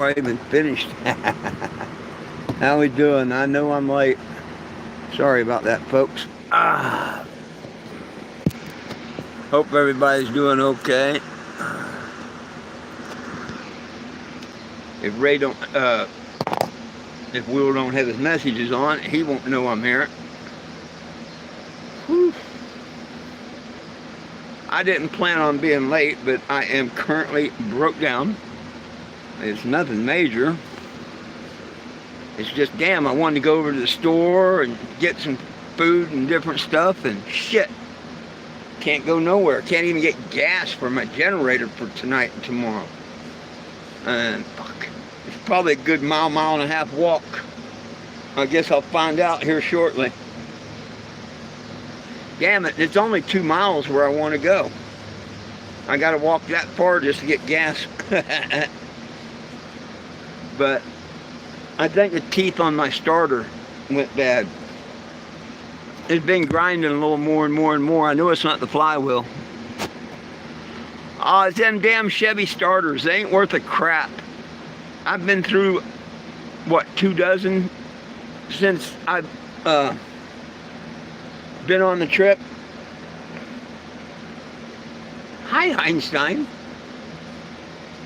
I even finished. How we doing? I know I'm late. Sorry about that, folks. Hope everybody's doing okay. If Ray don't, if Will don't have his messages on, he won't know I'm here. Whew. I didn't plan on being late, but I am currently broke down. It's nothing major. It's just, damn, I wanted to go over to the store and get some food and different stuff, and shit. Can't go nowhere. Can't even get gas for my generator for tonight and tomorrow. And fuck. It's probably a good mile and a half walk. I guess I'll find out here shortly. Damn it, it's only 2 miles where I want to go. I gotta walk that far just to get gas. But I think the teeth on my starter went bad. It's been grinding a little more and more and more. I know it's not the flywheel. Oh, it's them damn Chevy starters. They ain't worth a crap. I've been through, what, 2 dozen since I've been on the trip. Hi, Einstein.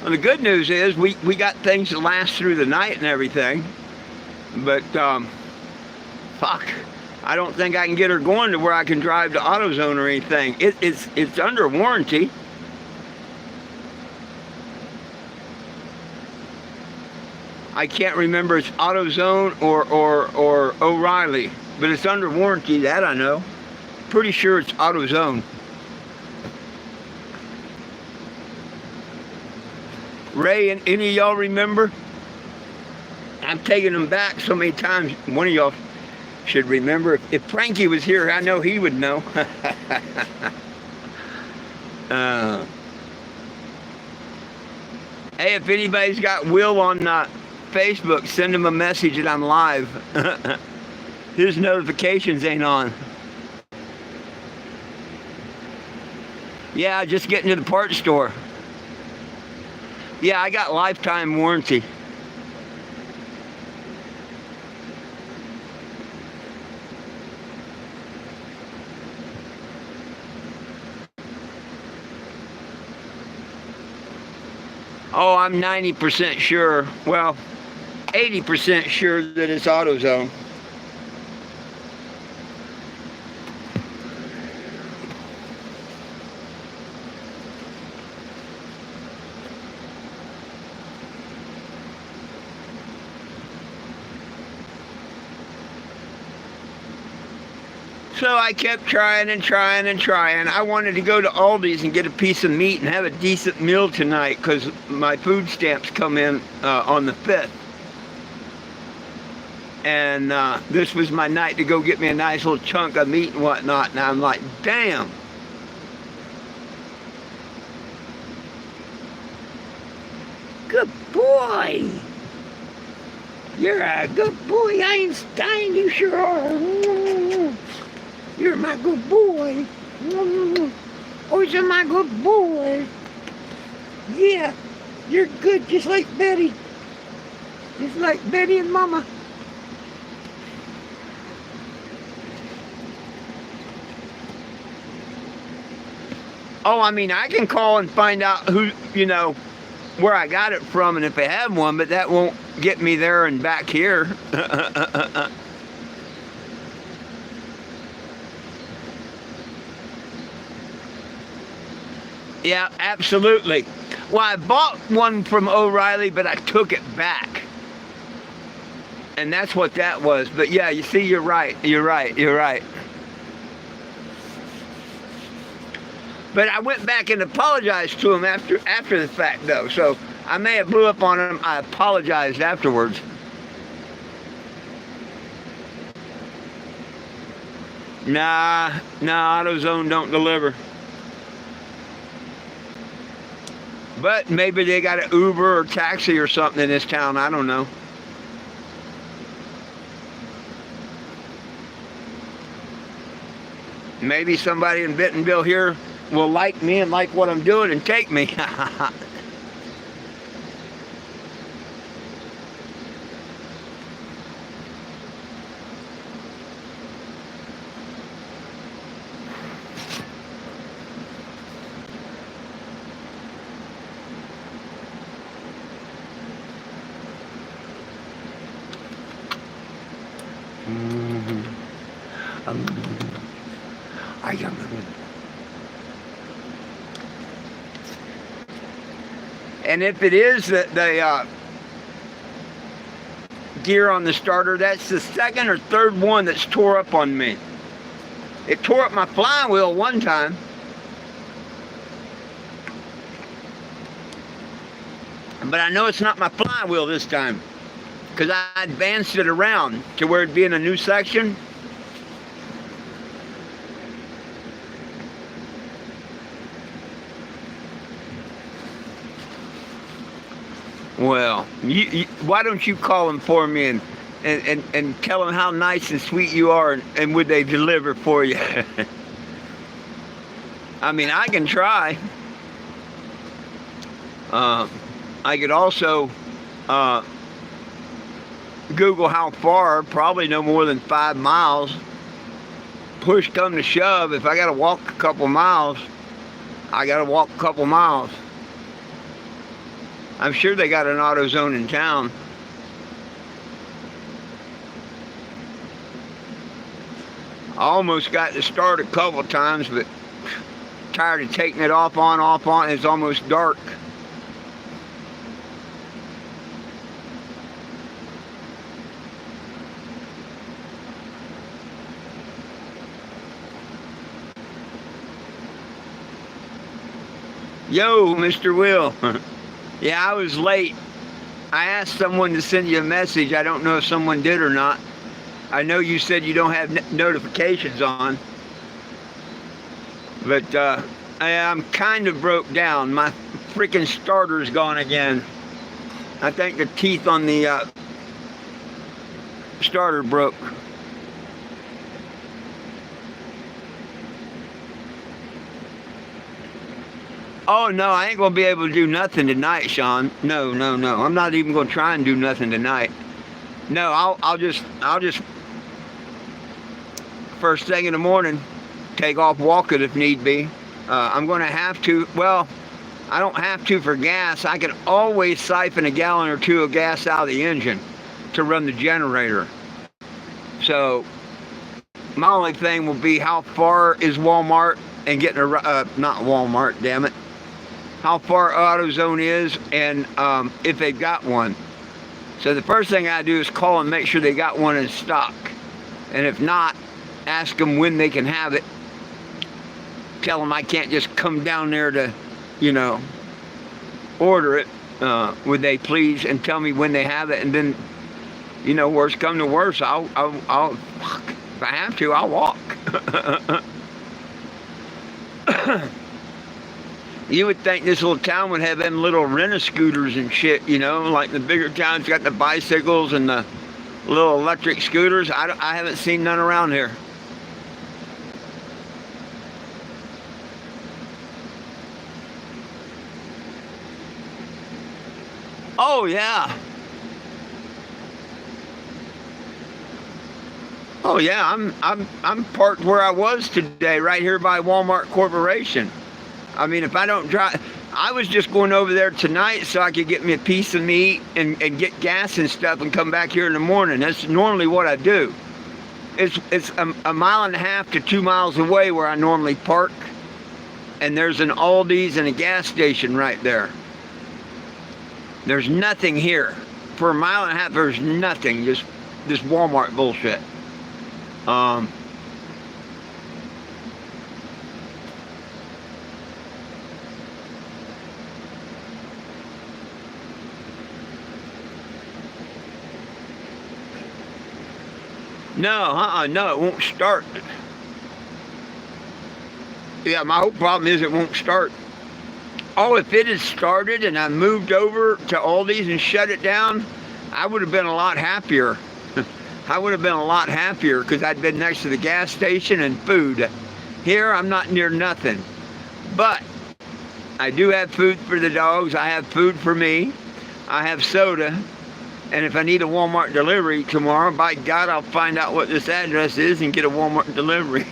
Well, the good news is we got things to last through the night and everything. But, fuck. I don't think I can get her going to where I can drive to AutoZone or anything. It's under warranty. I can't remember if it's AutoZone or O'Reilly, but it's under warranty, that I know. Pretty sure it's AutoZone. Ray, and any of y'all remember? I'm taking them back so many times. One of y'all should remember. If Frankie was here, I know he would know. Hey, if anybody's got Will on Facebook, send him a message that I'm live. His notifications ain't on. Yeah, just getting to the parts store. Yeah, I got lifetime warranty. Oh, I'm 90% sure. Well, 80% sure that it's AutoZone. So I kept trying and trying and trying. I wanted to go to Aldi's and get a piece of meat and have a decent meal tonight because my food stamps come in on the 5th. And this was my night to go get me a nice little chunk of meat and whatnot. And I'm like, damn. Good boy. You're a good boy, Einstein. You sure are. You're my good boy. Oh, you're my good boy. Yeah, you're good just like Betty. Just like Betty and Mama. Oh, I mean, I can call and find out who, where I got it from and if they have one, but that won't get me there and back here. Yeah, absolutely. Well, I bought one from O'Reilly, but I took it back. And that's what that was. But yeah, you see, you're right. You're right. But I went back and apologized to him after the fact, though. So I may have blew up on him. I apologized afterwards. Nah, AutoZone don't deliver. But maybe they got an Uber or taxi or something in this town. I don't know. Maybe somebody in Bentonville here will like me and like what I'm doing and take me. And if it is the gear on the starter, that's the second or third one that's tore up on me. It tore up my flywheel one time. But I know it's not my flywheel this time, because I advanced it around to where it'd be in a new section. Well, why don't you call them for me and tell them how nice and sweet you are, and would they deliver for you? I mean, I can try. I could also Google how far, probably no more than 5 miles. Push come to shove, if I gotta walk a couple miles, I gotta walk a couple miles. I'm sure they got an AutoZone in town. I almost got to start a couple times, but tired of taking it off on. It's almost dark. Yo, Mr. Will. Yeah, I was late. I asked someone to send you a message. I don't know if someone did or not. I know you said you don't have notifications on. But I'm kind of broke down. My freaking starter's gone again. I think the teeth on the starter broke. Oh no, I ain't gonna be able to do nothing tonight, Sean. No. I'm not even gonna try and do nothing tonight. No, I'll just first thing in the morning, take off walking if need be. I'm gonna have to. Well, I don't have to for gas. I can always siphon a gallon or two of gas out of the engine to run the generator. So my only thing will be how far is Walmart and getting a not Walmart, damn it. How far AutoZone is, and if they've got one. So the first thing I do is call and make sure they got one in stock. And if not, ask them when they can have it. Tell them I can't just come down there to, order it. Would they please, and tell me when they have it, and then, worst come to worst, I'll if I have to, I'll walk. You would think this little town would have them little rent-a-scooters and shit, like the bigger towns got the bicycles and the little electric scooters. I haven't seen none around here. Oh yeah. Oh yeah, I'm parked where I was today, right here by Walmart Corporation. I mean, if I don't drive, I was just going over there tonight so I could get me a piece of meat and get gas and stuff and come back here in the morning. That's normally what I do. It's a mile and a half to 2 miles away where I normally park, and there's an Aldi's and a gas station right there. There's nothing here. For a mile and a half, there's nothing, just this Walmart bullshit. No, it won't start. Yeah, my whole problem is it won't start. Oh, if it had started and I moved over to Aldi's and shut it down, I would have been a lot happier. I would have been a lot happier because I'd been next to the gas station and food. Here, I'm not near nothing. But I do have food for the dogs. I have food for me. I have soda. And if I need a Walmart delivery tomorrow, by God, I'll find out what this address is and get a Walmart delivery.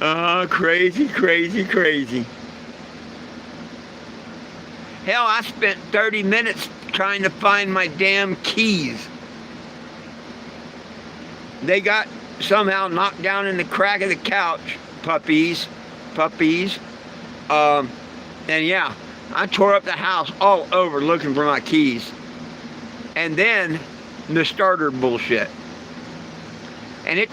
Oh, crazy. Hell, I spent 30 minutes trying to find my damn keys. they got somehow knocked down in the crack of the couch. Puppies. And yeah, I tore up the house all over looking for my keys. And then the starter bullshit. And it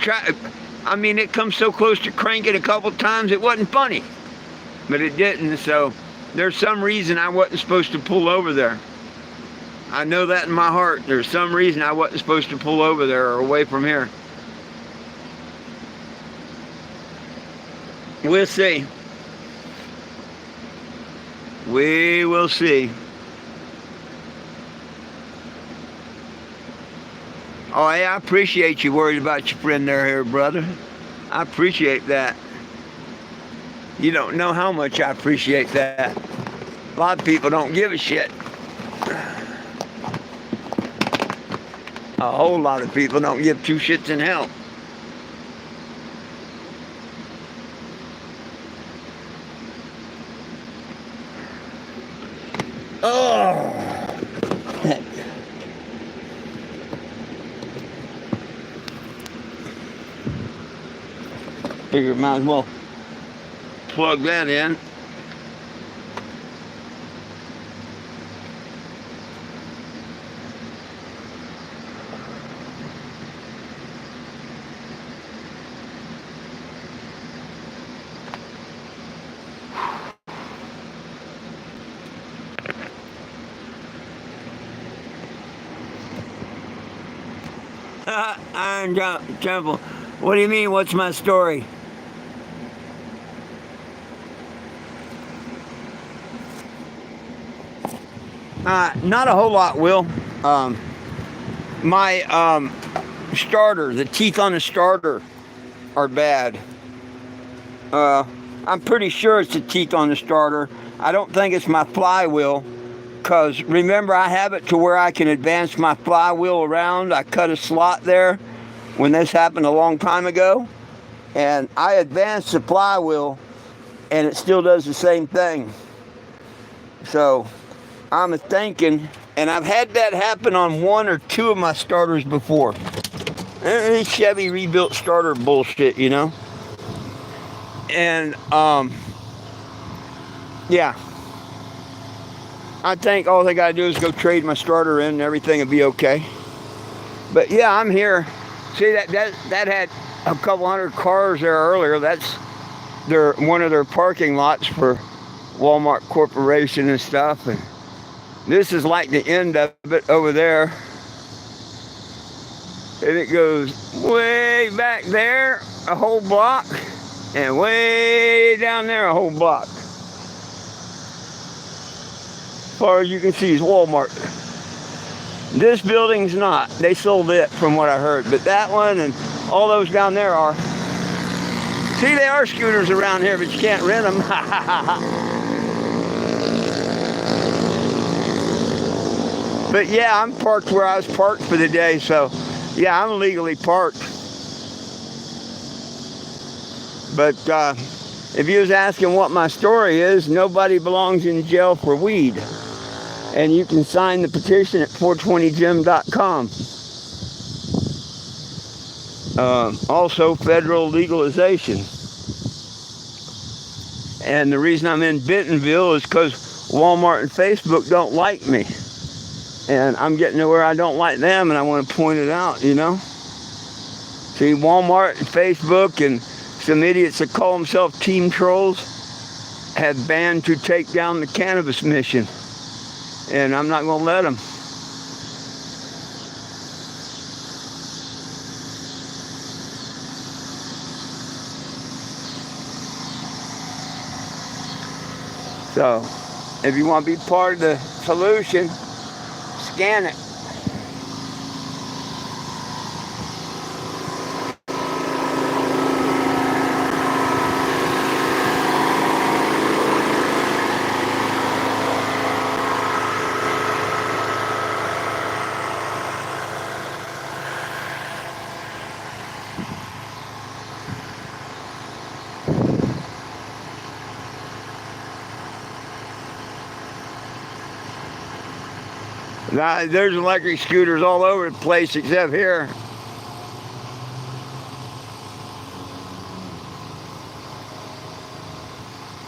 comes so close to cranking a couple times, it wasn't funny. But it didn't, so there's some reason I wasn't supposed to pull over there. I know that in my heart. There's some reason I wasn't supposed to pull over there or away from here. We'll see. We will see. Oh, hey, I appreciate you worried about your friend there, brother. I appreciate that. You don't know how much I appreciate that. A lot of people don't give a shit. A whole lot of people don't give two shits in hell. Oh, heck. Figure might as well plug that in. Iron Temple. What do you mean, what's my story? Not a whole lot, Will. My starter, the teeth on the starter are bad. I'm pretty sure it's the teeth on the starter. I don't think it's my flywheel. Because remember, I have it to where I can advance my flywheel around. I cut a slot there when this happened a long time ago. And I advanced the flywheel and it still does the same thing. So I'm thinking, and I've had that happen on one or two of my starters before. It's Chevy rebuilt starter bullshit, you know? And, yeah. I think all they gotta do is go trade my starter in and everything will be okay. But yeah, I'm here. See, that had a couple hundred cars there earlier. That's one of their parking lots for Walmart Corporation and stuff. And this is like the end of it over there. And it goes way back there, a whole block, and way down there, a whole block. As far as you can see is Walmart. This building's not. They sold it from what I heard. But that one and all those down there are. See, they are scooters around here, but you can't rent them. But yeah, I'm parked where I was parked for the day. So yeah, I'm legally parked. But if you was asking what my story is, nobody belongs in jail for weed. And you can sign the petition at 420jim.com. Also, federal legalization. And the reason I'm in Bentonville is because Walmart and Facebook don't like me. And I'm getting to where I don't like them, and I want to point it out, you know? See, Walmart and Facebook and some idiots that call themselves team trolls have banned to take down the cannabis mission. And I'm not going to let them. So, if you want to be part of the solution, scan it. Now, there's electric scooters all over the place except here.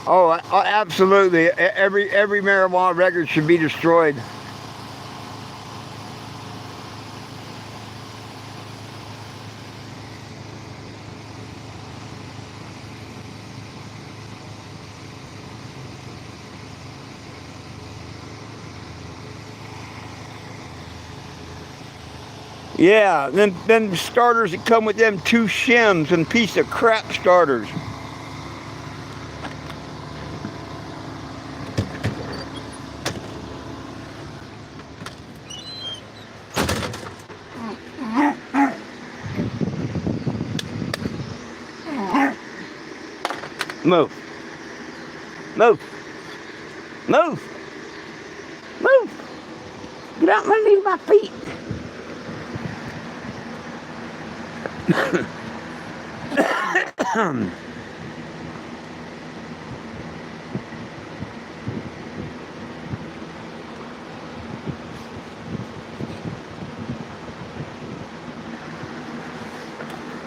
Oh, absolutely. Every marijuana record should be destroyed. Yeah, them starters that come with them 2 shims and piece of crap starters. Move. Move. Move. Move. Get out from underneath my feet.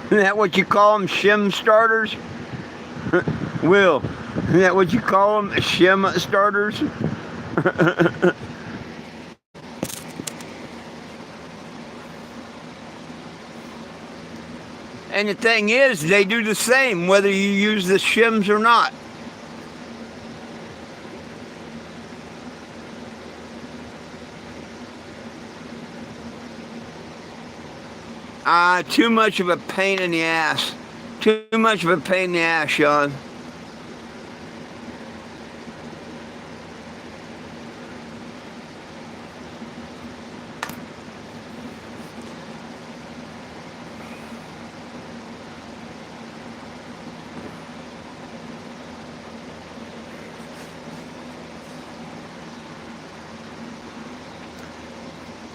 Isn't that what you call them, shim starters? Will, isn't that what you call them, shim starters? And the thing is, they do the same whether you use the shims or not. Too much of a pain in the ass. Too much of a pain in the ass, Sean.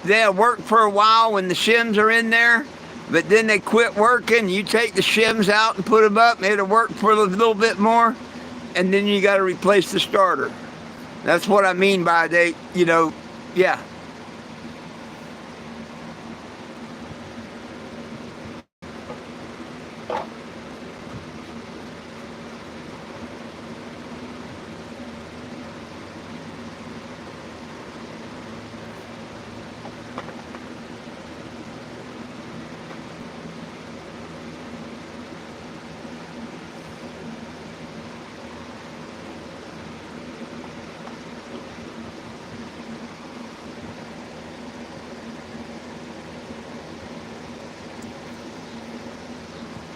They'll work for a while when the shims are in there, but then they quit working. You take the shims out and put them up, and it'll work for a little bit more, and then you got to replace the starter. That's what I mean by yeah.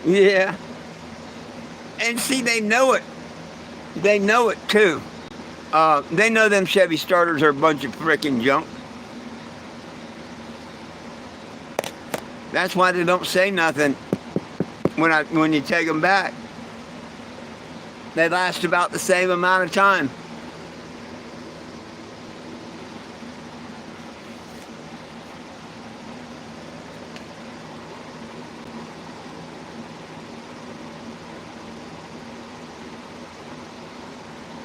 Yeah. And see, they know it. They know it too. They know them Chevy starters are a bunch of freaking junk. That's why they don't say nothing when you take them back. They last about the same amount of time.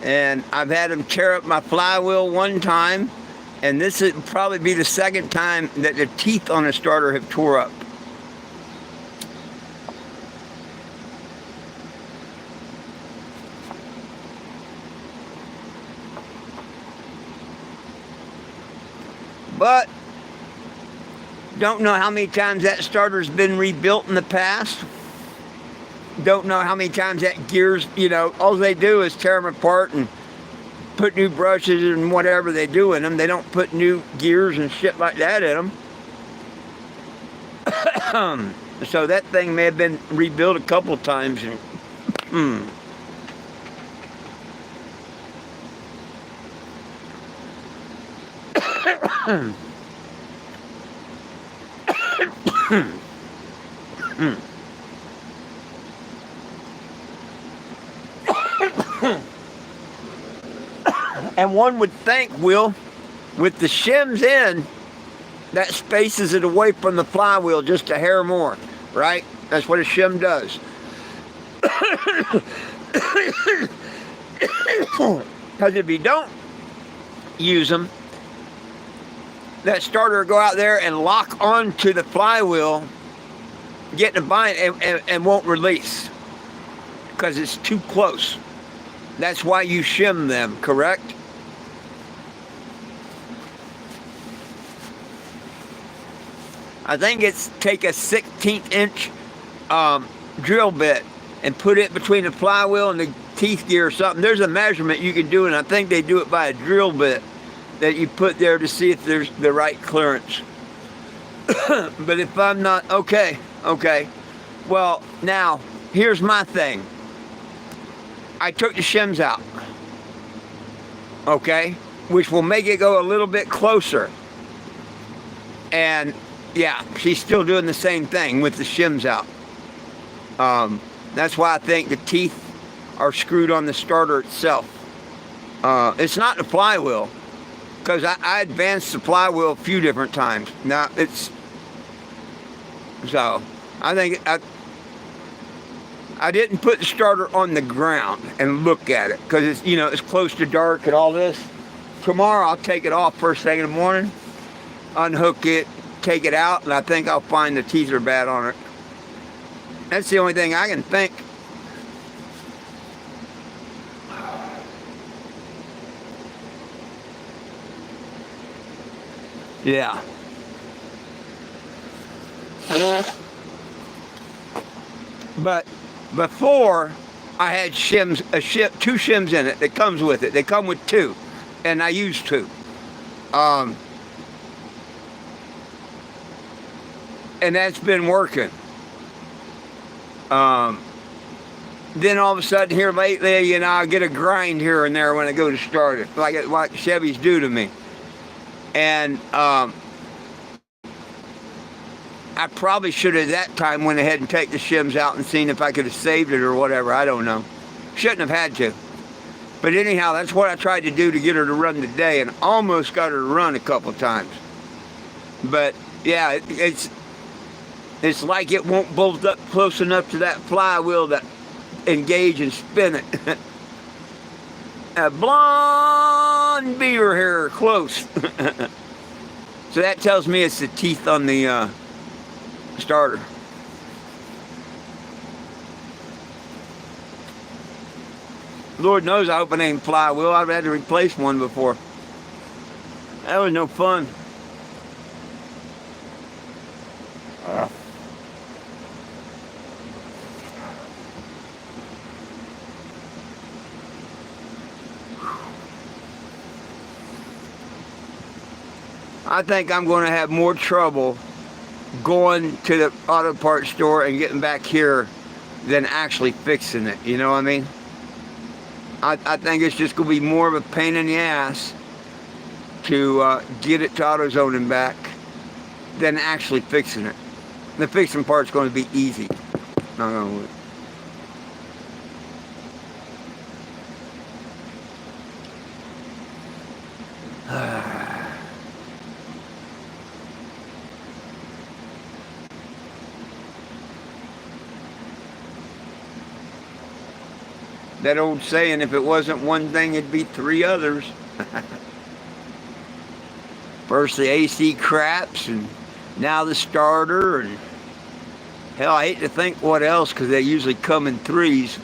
And I've had them tear up my flywheel one time, and this would probably be the second time that the teeth on a starter have tore up. But don't know how many times that starter's been rebuilt in the past. Don't know how many times that gears, all they do is tear them apart and put new brushes and whatever they do in them. They don't put new gears and shit like that in them. So that thing may have been rebuilt a couple of times. And one would think, Will, with the shims in, that spaces it away from the flywheel just a hair more, right? That's what a shim does. Because if you don't use them, that starter will go out there and lock onto the flywheel, get in a bind, and won't release because it's too close. That's why you shim them, correct? I think it's take a 16th inch drill bit and put it between the flywheel and the teeth gear or something. There's a measurement you can do, and I think they do it by a drill bit that you put there to see if there's the right clearance. But if I'm not, okay. Well, now, here's my thing. I took the shims out, okay, which will make it go a little bit closer. And yeah, she's still doing the same thing with the shims out. That's why I think the teeth are screwed on the starter itself. It's not the flywheel, because I advanced the flywheel a few different times. Now it's, so I think I didn't put the starter on the ground and look at it, because it's, you know, it's close to dark and all this. Tomorrow I'll take it off first thing in the morning, unhook it, take it out, and I think I'll find the teeth are bad on it. That's the only thing I can think. Yeah. But before, I had shims, two shims in it that comes with it. They come with two, and I use two. And that's been working. Then all of a sudden here lately, you know, I get a grind here and there when I go to start it, like what Chevys do to me. And I probably should have at that time went ahead and take the shims out and seen if I could have saved it or whatever. I don't know. Shouldn't have had to. But anyhow, that's what I tried to do to get her to run today, and almost got her to run a couple times. But yeah, it's like it won't bolt up close enough to that flywheel to engage and spin it. A blonde beaver hair close. So that tells me it's the teeth on the starter. Lord knows I hope it ain't flywheel. I've had to replace one before. That was no fun. I think I'm going to have more trouble going to the auto parts store and getting back here than actually fixing it. You know what I mean? I think it's just going to be more of a pain in the ass to get it to AutoZone and back than actually fixing it. The fixing part's going to be easy. Not going to. That old saying, if it wasn't one thing, it'd be three others. First the AC craps, and now the starter, and hell, I hate to think what else, because they usually come in threes.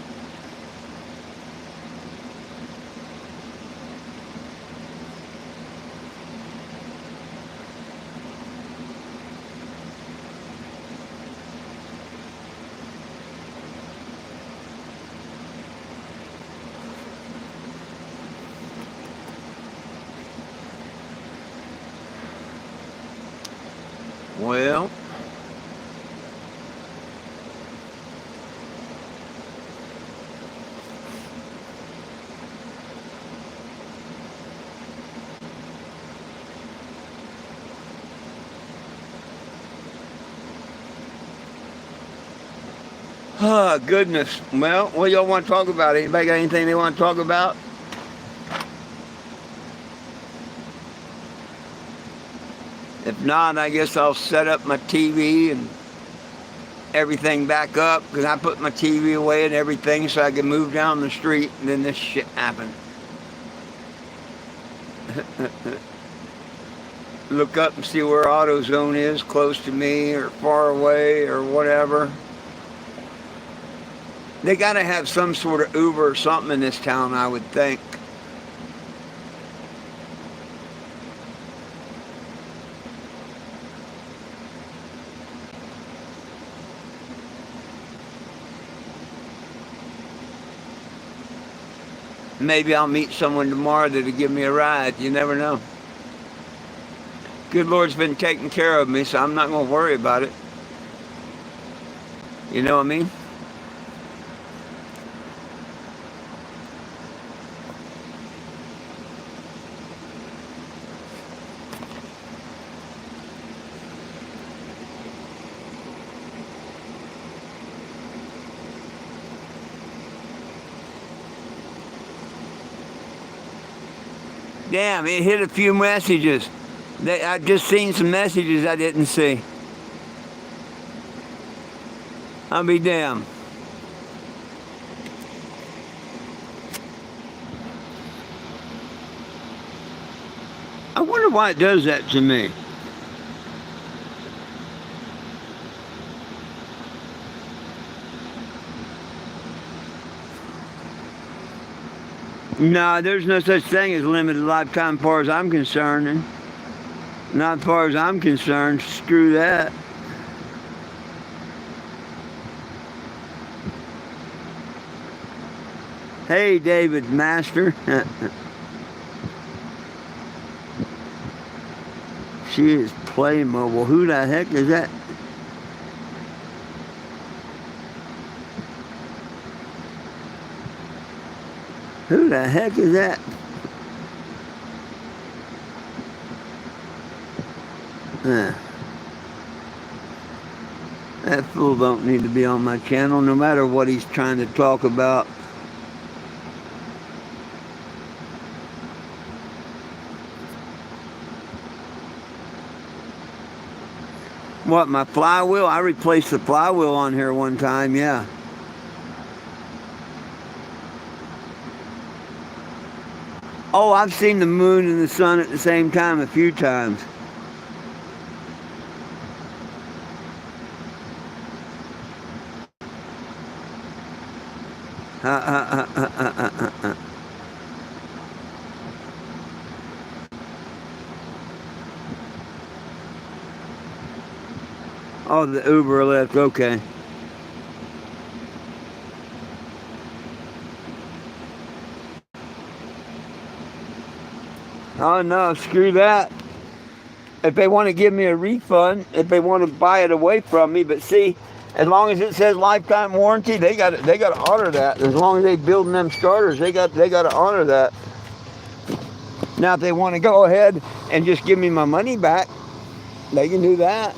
Well, oh, goodness. Well, what y'all want to talk about? Anybody got anything they want to talk about? If not, I guess I'll set up my TV and everything back up, because I put my TV away and everything so I can move down the street, and then this shit happened. Look up and see where AutoZone is, close to me or far away or whatever. They got to have some sort of Uber or something in this town, I would think. Maybe I'll meet someone tomorrow that'll give me a ride. You never know. Good Lord's been taking care of me, so I'm not going to worry about it. You know what I mean? Damn, it hit a few messages. I just seen some messages I didn't see. I'll be damned. I wonder why it does that to me. No, there's no such thing as limited lifetime as far as I'm concerned. And not as far as I'm concerned. Screw that. Hey, David Master. She is Playmobil. Who the heck is that? Who the heck is that? That fool don't need to be on my channel, no matter what he's trying to talk about. What, my flywheel? I replaced the flywheel on here one time, yeah. Oh, I've seen the moon and the sun at the same time a few times. Oh, the Uber left, okay. Oh no, screw that. If they want to give me a refund, if they want to buy it away from me, but see, as long as it says lifetime warranty, they got to honor that. As long as they building them starters, they got to honor that. Now, if they want to go ahead and just give me my money back, they can do that.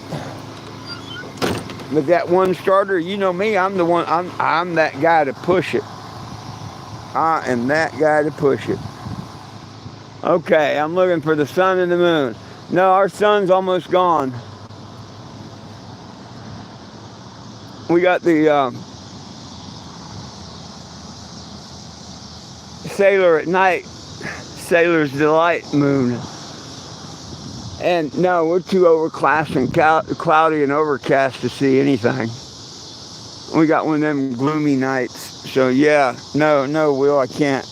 But that one starter, you know me, I'm the one. I'm that guy to push it. I am that guy to push it. Okay, I'm looking for the sun and the moon. No, our sun's almost gone. We got the Sailor at Night, Sailor's Delight moon. And no, we're too overcast and cloudy and overcast to see anything. We got one of them gloomy nights. So yeah, no, Will, I can't.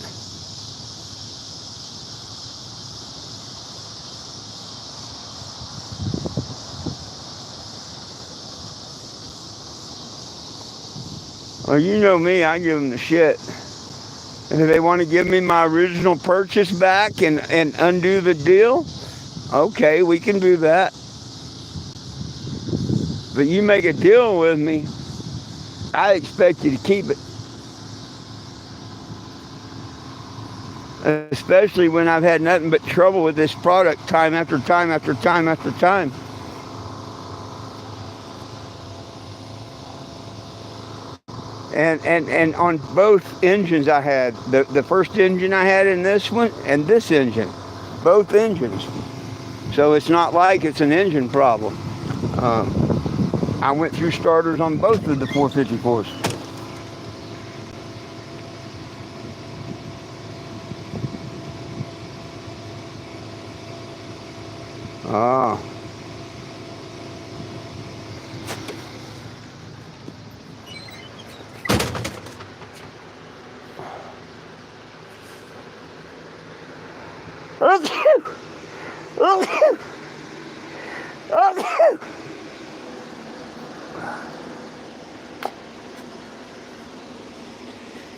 Well, you know me, I give them the shit. And if they want to give me my original purchase back and undo the deal, okay, we can do that. But you make a deal with me, I expect you to keep it. Especially when I've had nothing but trouble with this product time after time after time after time. And on both engines I had, the first engine I had in this one and this engine, both engines. So it's not like it's an engine problem. I went through starters on both of the 454s. Ah.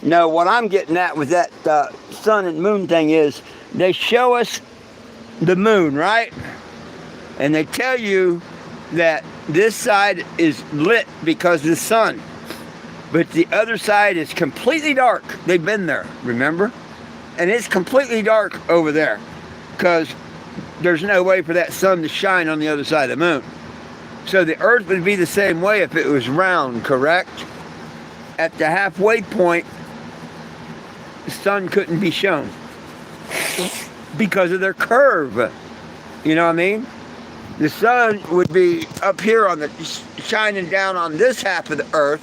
No, what I'm getting at with that sun and moon thing is they show us the moon, right? And they tell you that this side is lit because of the sun, but the other side is completely dark. They've been there, remember? And it's completely dark over there because there's no way for that sun to shine on the other side of the moon. So the earth would be the same way if it was round, correct? At the halfway point, the sun couldn't be shown because of their curve. You know what I mean? The sun would be up here on the shining down on this half of the earth.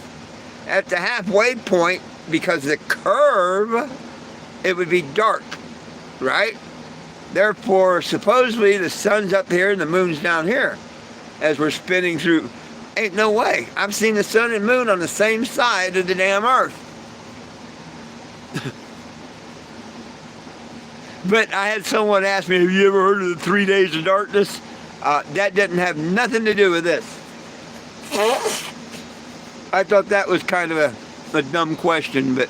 At the halfway point, because of the curve, it would be dark, right? Therefore, supposedly the sun's up here and the moon's down here as we're spinning through. Ain't no way. I've seen the sun and moon on the same side of the damn earth. But I had someone ask me, have you ever heard of the 3 days of darkness? That didn't have nothing to do with this. I thought that was kind of a dumb question, but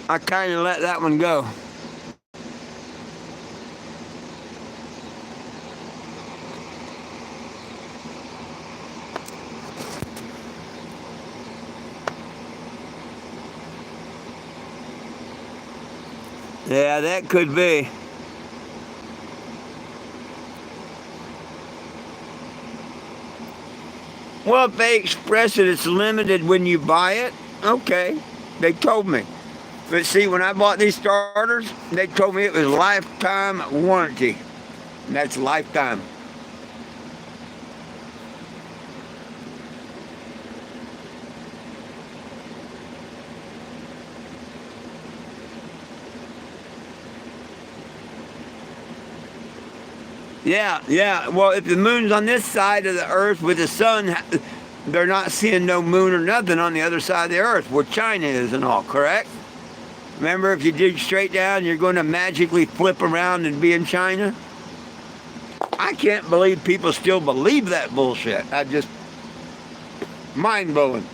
I kind of let that one go. Yeah, that could be. Well, if they express it, it's limited when you buy it. Okay, they told me. But see, when I bought these starters, they told me it was lifetime warranty. And that's lifetime. Yeah. Well, if the moon's on this side of the earth with the sun, they're not seeing no moon or nothing on the other side of the earth where China is and all, correct? Remember, if you dig straight down, you're going to magically flip around and be in China? I can't believe people still believe that bullshit. I just, mind-blowing.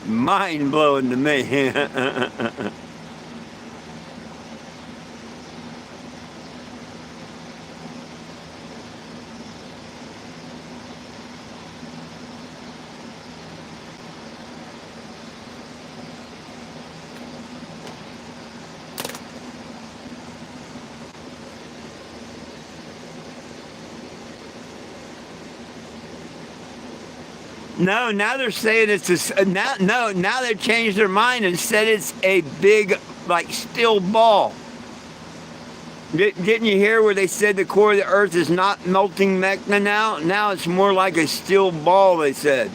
Mind-blowing to me. No, now they're saying it's a, now they've changed their mind and said it's a big, like, steel ball. Didn't you hear where they said the core of the earth is not melting magma now? Now it's more like a steel ball, they said.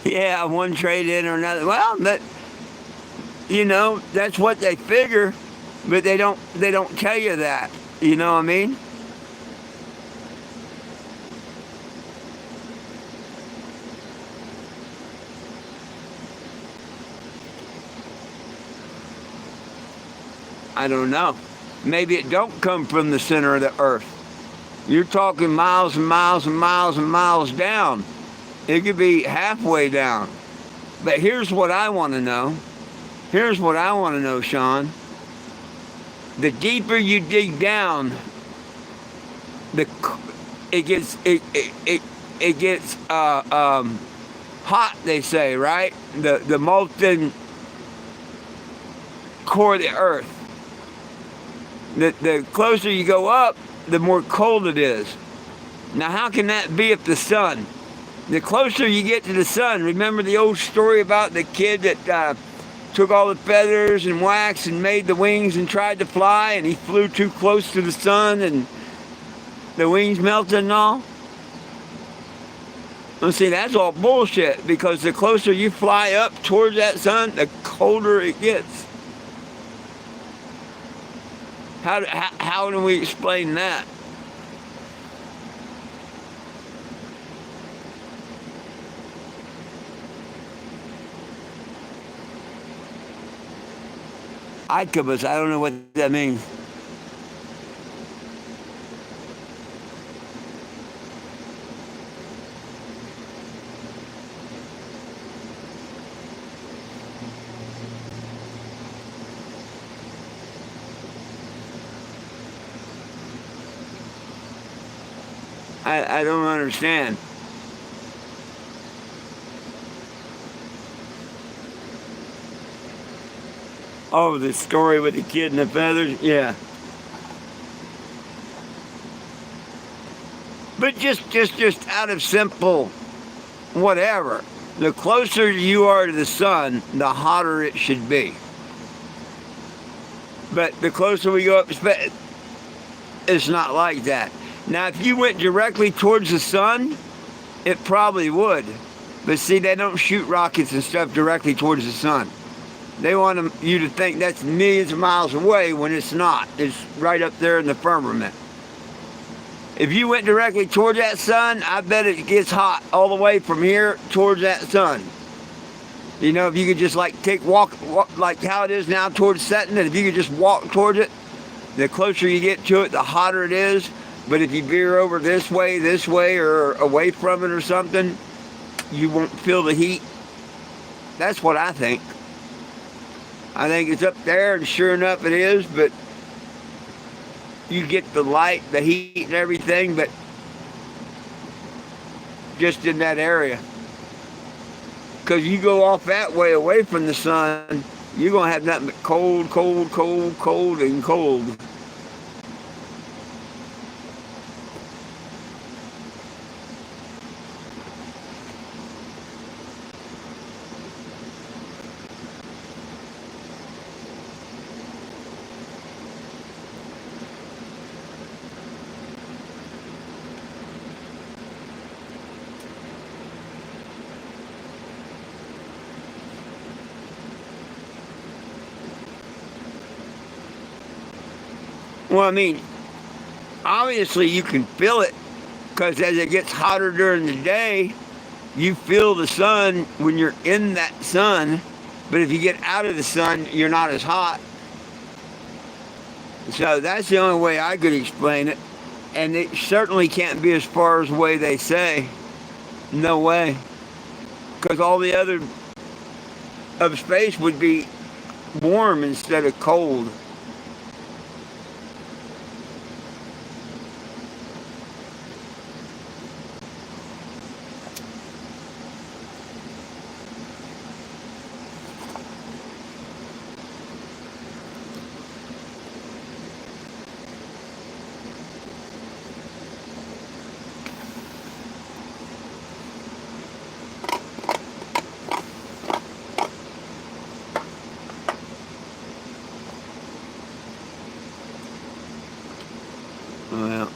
Yeah, one trade in or another. Well, that's what they figure, but they don't tell you that. You know what I mean? I don't know. Maybe it don't come from the center of the earth. You're talking miles and miles and miles and miles down. It could be halfway down. But here's what I want to know. Here's what I want to know, Sean. The deeper you dig down, it gets hot, they say, right? The molten core of the earth. The closer you go up, the more cold it is. Now, how can that be if the sun? The closer you get to the sun, remember the old story about the kid that took all the feathers and wax and made the wings and tried to fly, and he flew too close to the sun and the wings melted and all. Well, see, that's all bullshit, because the closer you fly up towards that sun, the colder it gets. How do we explain that? Icubus, I don't know what that means. I don't understand. Oh, the story with the kid and the feathers? Yeah. But just out of simple whatever, the closer you are to the sun, the hotter it should be. But the closer we go up, it's not like that. Now, if you went directly towards the sun, it probably would. But see, they don't shoot rockets and stuff directly towards the sun. They want you to think that's millions of miles away when it's not. It's right up there in the firmament. If you went directly towards that sun, I bet it gets hot all the way from here towards that sun. You know, if you could just like walk like how it is now towards setting, and if you could just walk towards it, the closer you get to it, the hotter it is. But if you veer over this way, or away from it or something, you won't feel the heat. That's what I think. I think it's up there, and sure enough it is, but you get the light, the heat, and everything, but just in that area. Because you go off that way away from the sun, you're going to have nothing but cold, cold, cold, cold, and cold. Well, I mean, obviously you can feel it, because as it gets hotter during the day, you feel the sun when you're in that sun. But if you get out of the sun, you're not as hot. So that's the only way I could explain it. And it certainly can't be as far as the way they say. No way. Because all the other of space would be warm instead of cold. Well,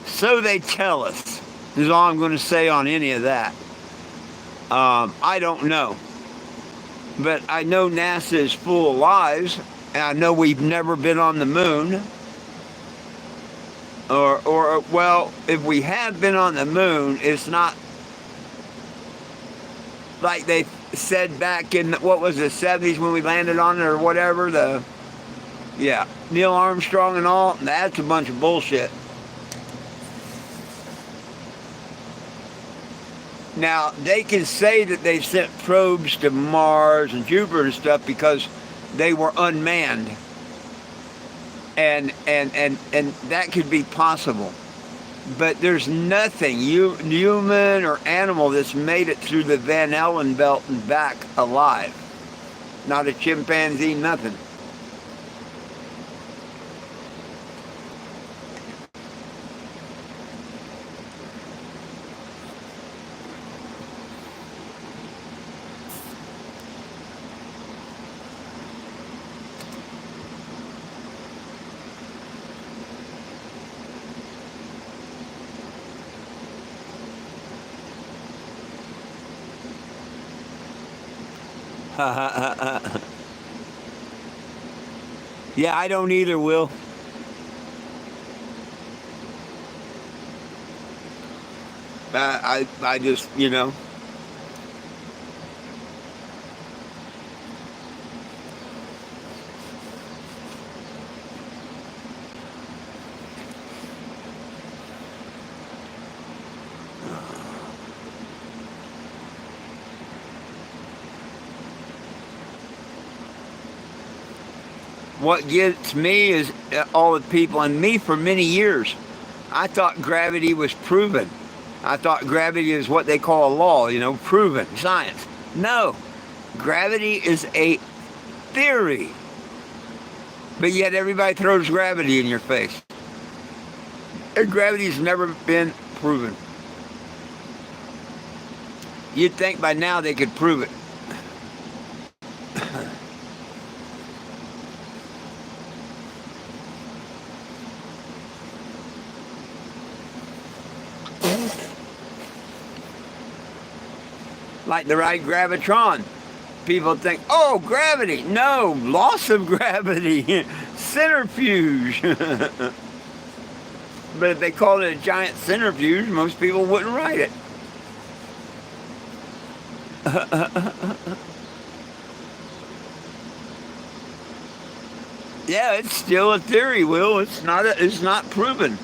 so they tell us, is all I'm going to say on any of that. I don't know. But I know NASA is full of lies, and I know we've never been on the moon. Or well, if we have been on the moon, it's not like they said back in, what was it, 70s when we landed on it or whatever, yeah, Neil Armstrong and all. That's a bunch of bullshit. Now, they can say that they sent probes to Mars and Jupiter and stuff because they were unmanned. And that could be possible. But there's nothing, human or animal, that's made it through the Van Allen belt and back alive. Not a chimpanzee, nothing. Yeah, I don't either, Will. I just, what gets me is all the people, and me for many years, I thought gravity was proven. I thought gravity is what they call a law, proven, science. No, gravity is a theory. But yet everybody throws gravity in your face. And gravity's never been proven. You'd think by now they could prove it. Like the ride Gravitron. People think, oh, gravity. No, loss of gravity. Centrifuge. But if they called it a giant centrifuge, most people wouldn't ride it. Yeah, it's still a theory, Will. It's not proven.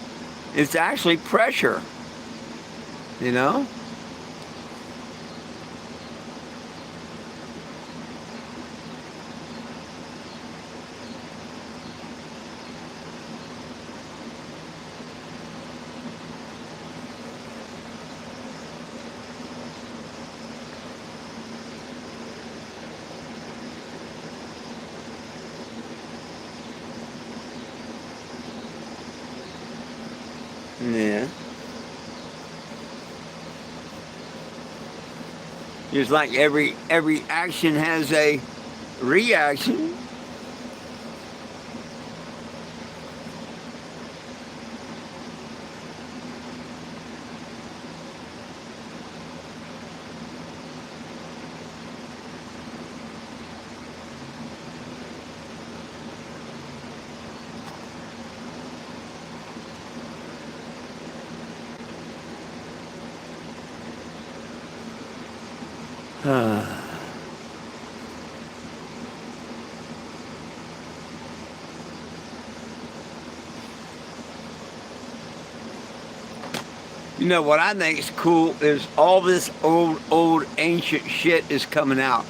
It's actually pressure. You know? Yeah. Just like every action has a reaction. You know what I think is cool is all this old ancient shit is coming out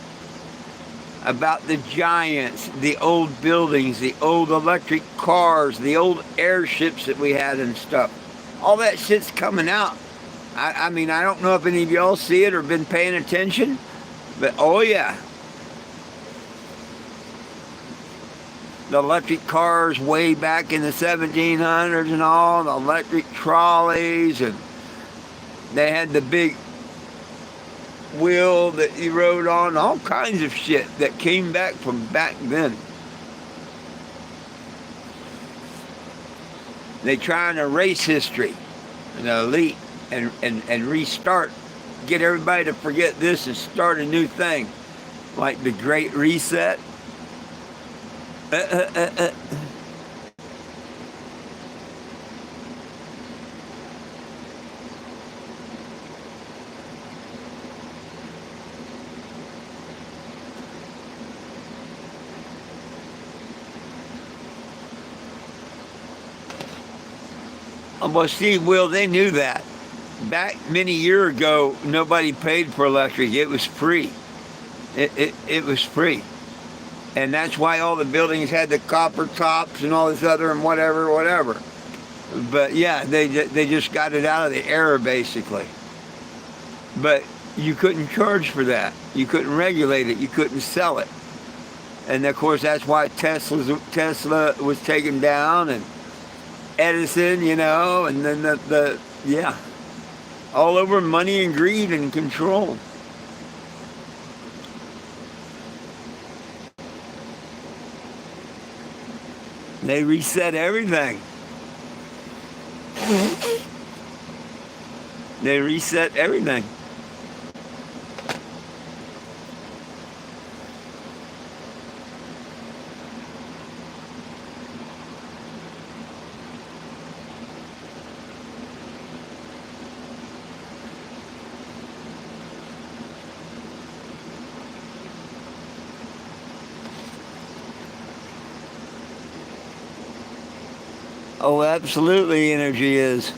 about the giants, the old buildings, the old electric cars, the old airships that we had and stuff. All that shit's coming out. I mean, I don't know if any of y'all see it or been paying attention, but oh yeah. The electric cars way back in the 1700s and all, the electric trolleys, and they had the big wheel that you rode on, all kinds of shit that came back from back then. They try and erase history, the elite, and restart, get everybody to forget this and start a new thing, like the Great Reset. Well, see, Will, they knew that. Back many years ago, nobody paid for electric. It was free. It was free. And that's why all the buildings had the copper tops and all this other and whatever. But yeah, they just got it out of the air, basically. But you couldn't charge for that. You couldn't regulate it. You couldn't sell it. And of course, that's why Tesla was taken down, and Edison, and then the all over money and greed and control. They reset everything. They reset everything. Oh, absolutely, energy is.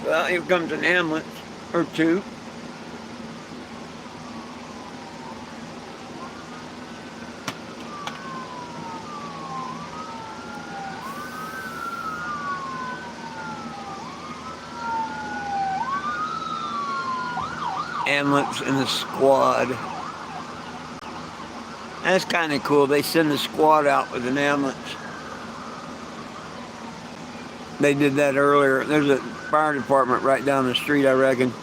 Well, here comes an ambulance or two. Ambulance and the squad. That's kind of cool. They send the squad out with an ambulance. They did that earlier. There's a fire department right down the street, I reckon.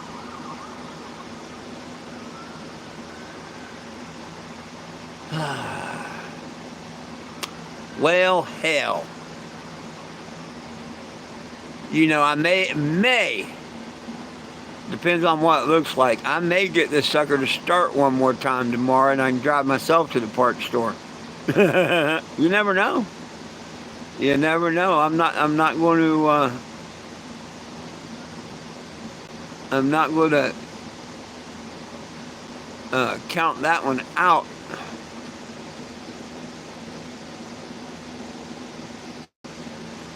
Well, hell. You know, I may, depends on what it looks like, I may get this sucker to start one more time tomorrow and I can drive myself to the parts store. You never know. You never know. I'm not going to, count that one out.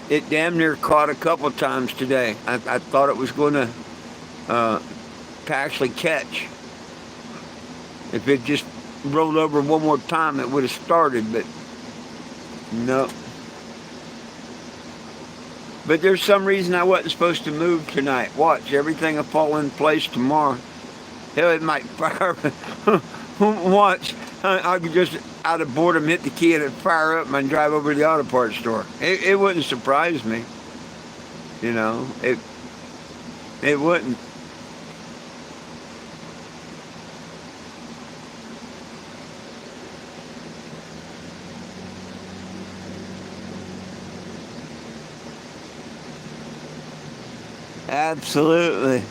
It damn near caught a couple times today. I thought it was going to actually catch. If it just rolled over one more time, it would have started, but no. But there's some reason I wasn't supposed to move tonight. Watch, everything will fall in place tomorrow. Hell, it might fire. Watch, I could just, out of boredom, hit the key and it'd fire up and drive over to the auto parts store. It wouldn't surprise me. You know, it wouldn't. Absolutely.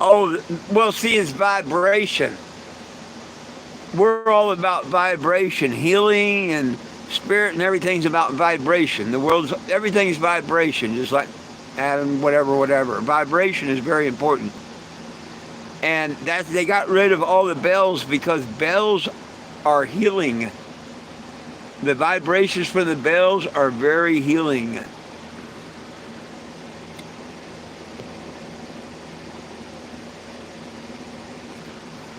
Oh, well, see, it's vibration. We're all about vibration. Healing and spirit and everything's about vibration. Everything's vibration, just like atom, whatever. Vibration is very important. And they got rid of all the bells because bells are healing. The vibrations from the bells are very healing.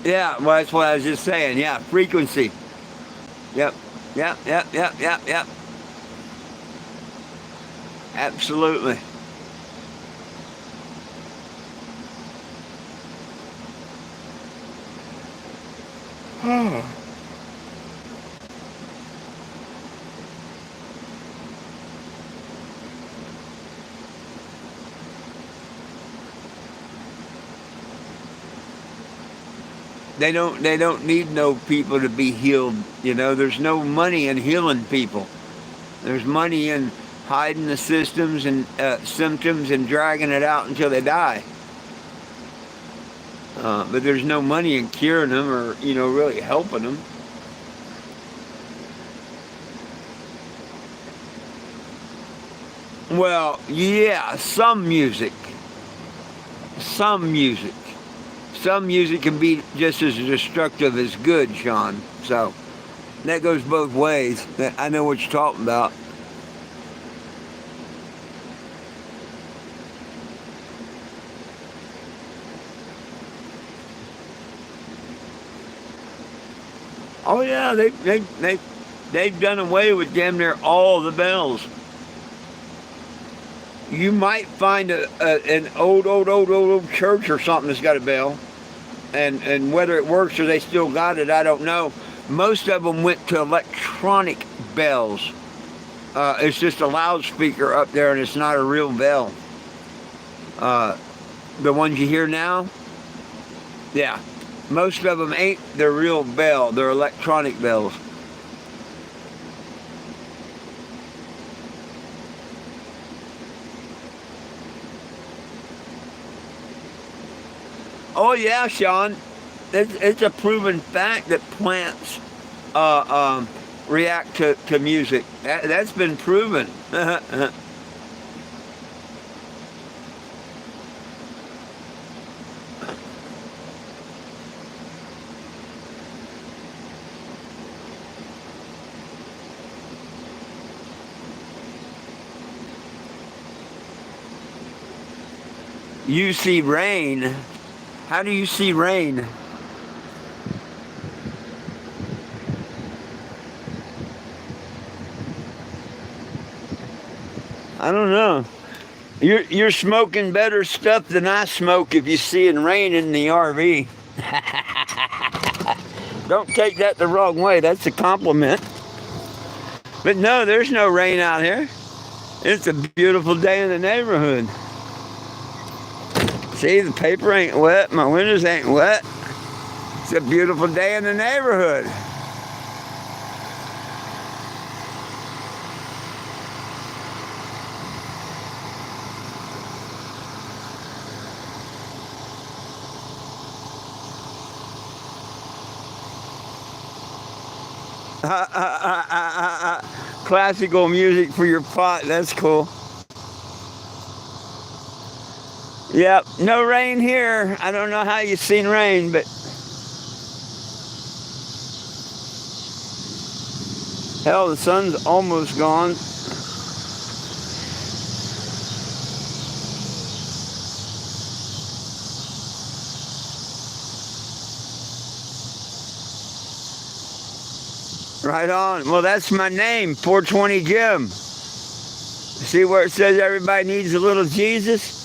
Yeah, well, that's what I was just saying. Yeah, frequency. Yep. Yep. Absolutely. They don't need no people to be healed. You know, there's no money in healing people. There's money in hiding the systems and symptoms and dragging it out until they die. But there's no money in curing them or, really helping them. Well, yeah, some music. Some music. Some music can be just as destructive as good, Sean. So that goes both ways. I know what you're talking about. Oh yeah, they've done away with damn near all the bells. You might find an old church or something that's got a bell, and whether it works or they still got it, I don't know. Most of them went to electronic bells. It's just a loudspeaker up there, and it's not a real bell. The ones you hear now, yeah, most of them ain't the real bell. They're electronic bells. Oh yeah, Sean. It's a proven fact that plants react to music. That's been proven. You see rain. How do you see rain? I don't know. You're smoking better stuff than I smoke if you see it rain in the RV. Don't take that the wrong way. That's a compliment. But no, there's no rain out here. It's a beautiful day in the neighborhood. See, the paper ain't wet. My windows ain't wet. It's a beautiful day in the neighborhood. Classical music for your pot. That's cool. Yep, no rain here. I don't know how you've seen rain, but hell, the sun's almost gone. Right on. Well, that's my name, 420 Jim. See where it says everybody needs a little Jesus?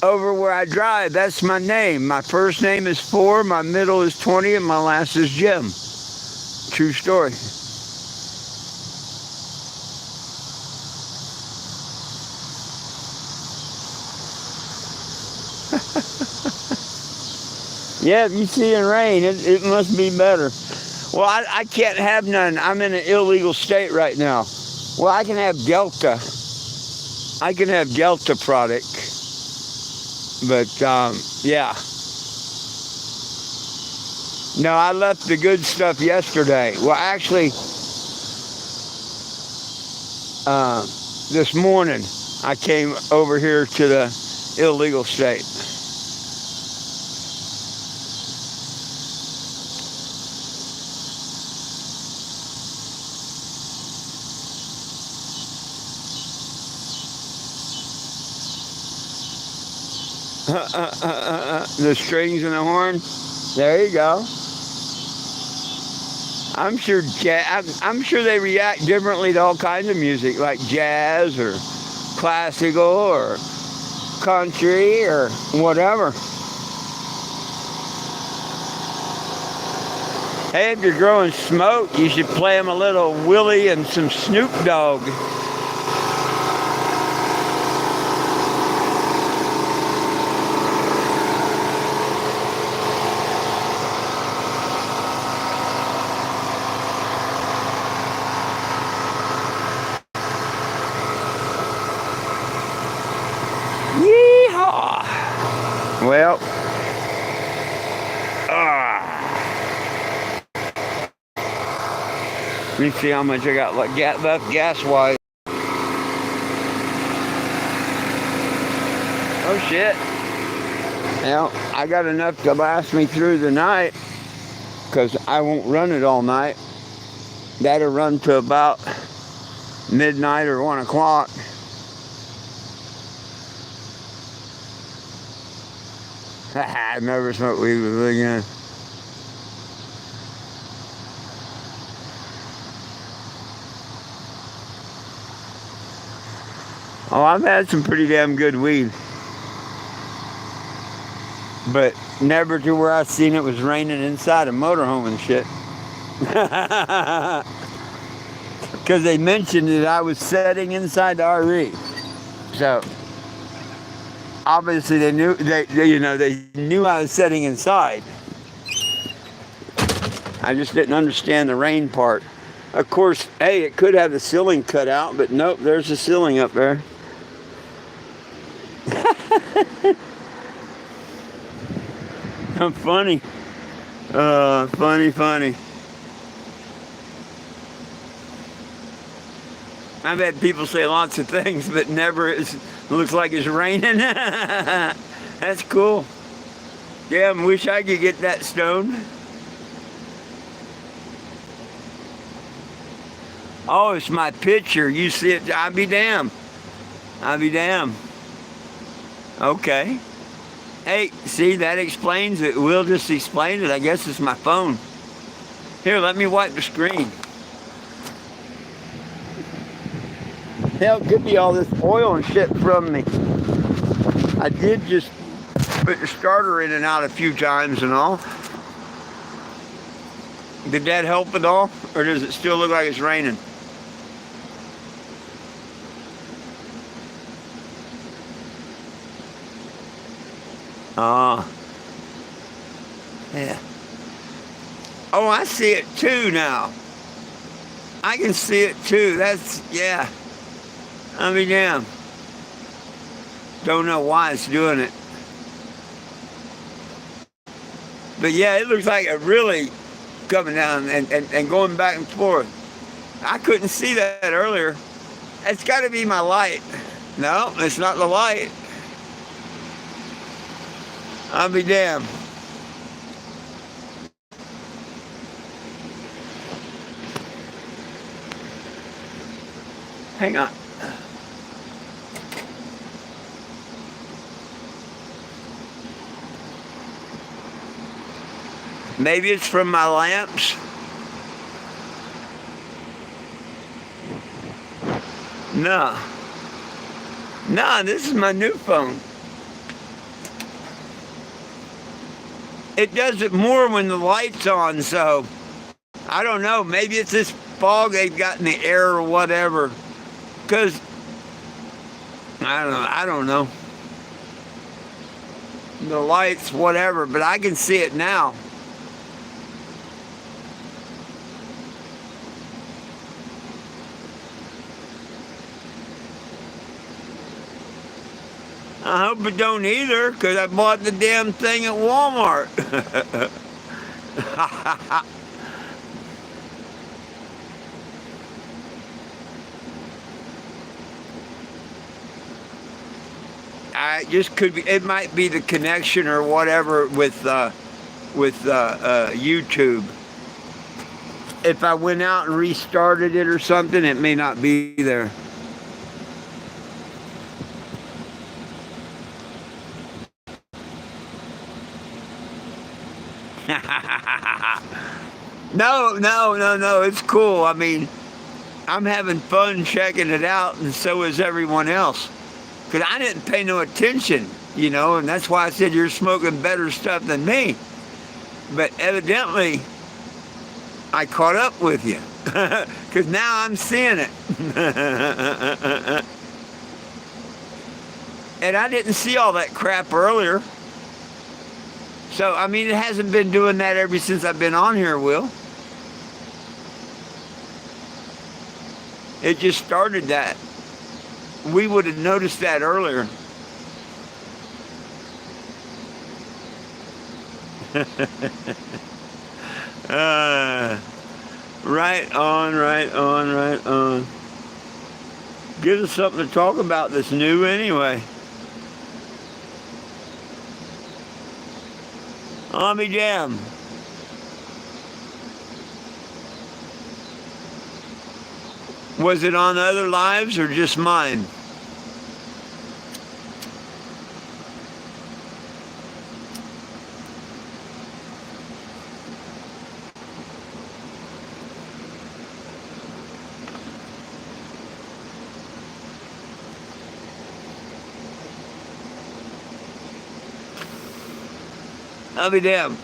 Over where I drive, that's my name. My first name is 4, my middle is 20, and my last is Jim. True story. Yeah, if you see it rain, it must be better. Well, I can't have none. I'm in an illegal state right now. Well, I can have Delta. I can have Delta product. But, yeah. No, I left the good stuff yesterday. Well, actually, this morning, I came over here to the illegal state. The strings and the horn. There you go. I'm sure they react differently to all kinds of music, like jazz or classical or country or whatever. Hey, if you're growing smoke, you should play them a little Willie and some Snoop Dogg. Yeehaw! Well, let me see how much I got left gas-wise. Oh shit! Well, I got enough to last me through the night, because I won't run it all night. That'll run to about midnight or 1 o'clock. I've never smoked weed with again. Oh, I've had some pretty damn good weed. But never to where I've seen it was raining inside a motorhome and shit. Because they mentioned that I was sitting inside the RV. So obviously they knew they knew I was sitting inside. I just didn't understand the rain part. Of course, hey, it could have the ceiling cut out, but nope, there's the ceiling up there. Funny. Funny. I've had people say lots of things, but never looks like it's raining. That's cool. Yeah, I wish I could get that stone. Oh, it's my picture. You see it? I'll be damned. Okay. Hey, see, that explains it. We'll just explain it. I guess it's my phone. Here, let me wipe the screen. Hell, could be all this oil and shit from me. I did just put the starter in and out a few times and all. Did that help at all? Or does it still look like it's raining? Yeah. Oh, I see it too now. I can see it too. That's, yeah. I mean, damn. Don't know why it's doing it. But yeah, it looks like it really coming down and going back and forth. I couldn't see that earlier. It's got to be my light. No, it's not the light. I'll be damned. Hang on. Maybe it's from my lamps. No. No, this is my new phone. It does it more when the light's on, so I don't know. Maybe it's this fog they've got in the air or whatever. Because, I don't know. The lights, whatever, but I can see it now. I hope it don't either, because I bought the damn thing at Walmart. I just could be. It might be the connection or whatever with YouTube. If I went out and restarted it or something, it may not be there. No. It's cool. I mean, I'm having fun checking it out, and so is everyone else. Because I didn't pay no attention, and that's why I said you're smoking better stuff than me. But evidently, I caught up with you. Because now I'm seeing it. And I didn't see all that crap earlier. So, I mean, it hasn't been doing that ever since I've been on here, Will. It just started that. We would have noticed that earlier. Right on. Give us something to talk about that's new anyway. I'll be damned. Was it on other lives or just mine? I'll be damned.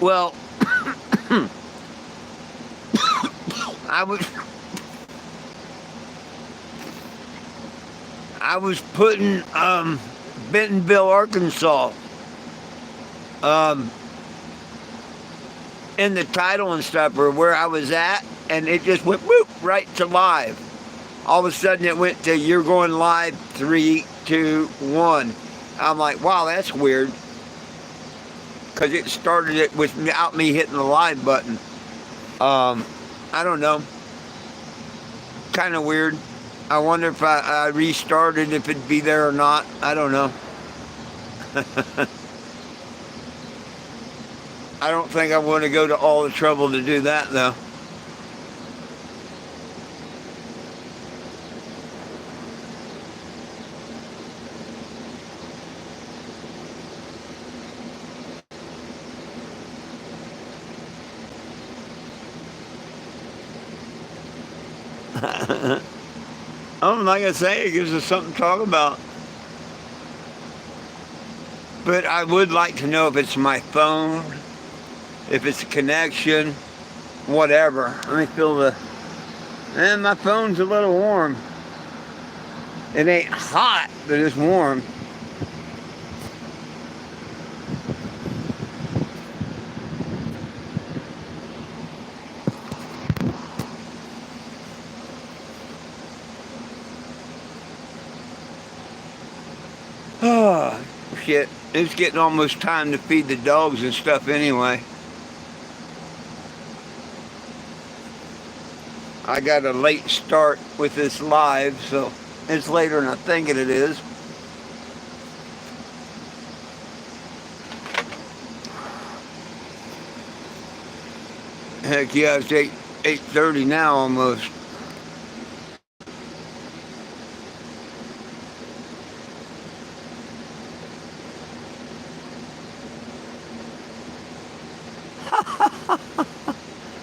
Well, I was putting Bentonville, Arkansas in the title and stuff, or where I was at, and it just went whoop right to live. All of a sudden it went to you're going live, 3, 2, 1. I'm like, wow, that's weird. Because it started it without me hitting the live button. I don't know. Kind of weird. I wonder if I restarted, if it'd be there or not. I don't know. I don't think I want to go to all the trouble to do that, though. Like I say, it gives us something to talk about. But I would like to know if it's my phone, if it's a connection, whatever. Let me feel the... And my phone's a little warm. It ain't hot, but it's warm. Oh, shit. It's getting almost time to feed the dogs and stuff anyway. I got a late start with this live, so it's later than I think it is. Heck yeah, it's 8:30 now almost.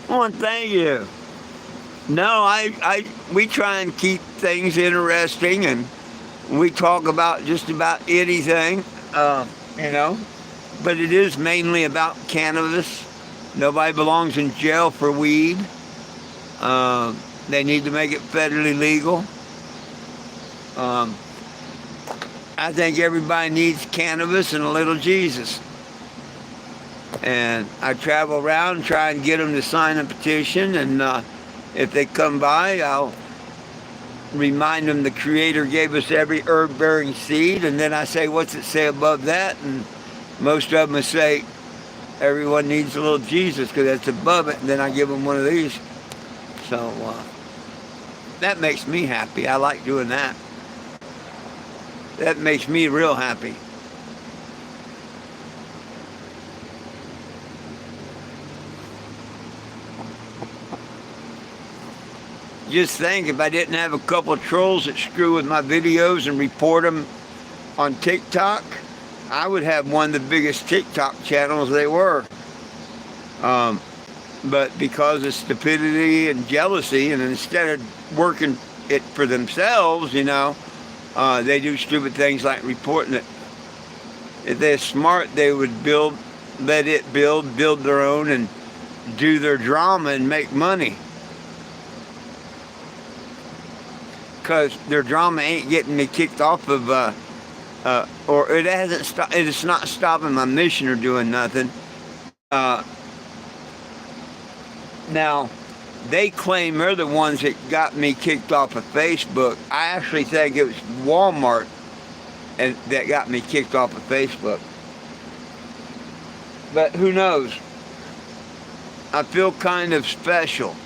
Well, thank you. No, we try and keep things interesting, and we talk about just about anything, you know. But it is mainly about cannabis. Nobody belongs in jail for weed. They need to make it federally legal. I think everybody needs cannabis and a little Jesus. And I travel around and try and get them to sign a petition, and if they come by, I'll remind them the Creator gave us every herb-bearing seed, and then I say, what's it say above that? And most of them say, everyone needs a little Jesus, because that's above it, and then I give them one of these. So that makes me happy. I like doing that. That makes me real happy. Just think, if I didn't have a couple of trolls that screw with my videos and report them on TikTok, I would have one of the biggest TikTok channels they were. But because of stupidity and jealousy, and instead of working it for themselves, you know, they do stupid things like reporting it. If they're smart, they would let it build their own, and do their drama and make money. Because their drama ain't getting me kicked off of, or it hasn't stopped. It's not stopping my mission or doing nothing. Now, they claim they're the ones that got me kicked off of Facebook. I actually think it was Walmart and that got me kicked off of Facebook. But who knows? I feel kind of special.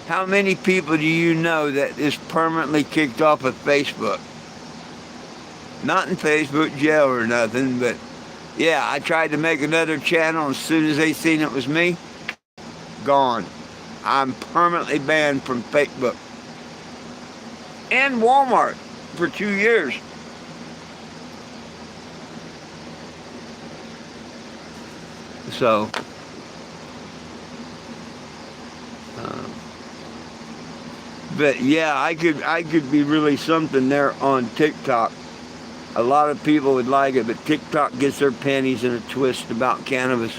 How many people do you know that is permanently kicked off of Facebook? Not in Facebook jail or nothing, but yeah, I tried to make another channel. As soon as they seen it was me, gone. I'm permanently banned from Facebook. And Walmart for 2 years. So, but yeah, I could be really something there on TikTok. A lot of people would like it, but TikTok gets their panties in a twist about cannabis.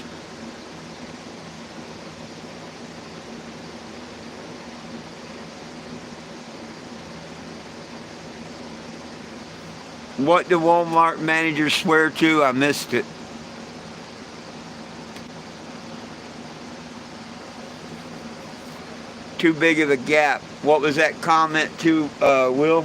What do Walmart managers swear to? I missed it. too big of a gap. What was that comment to Will?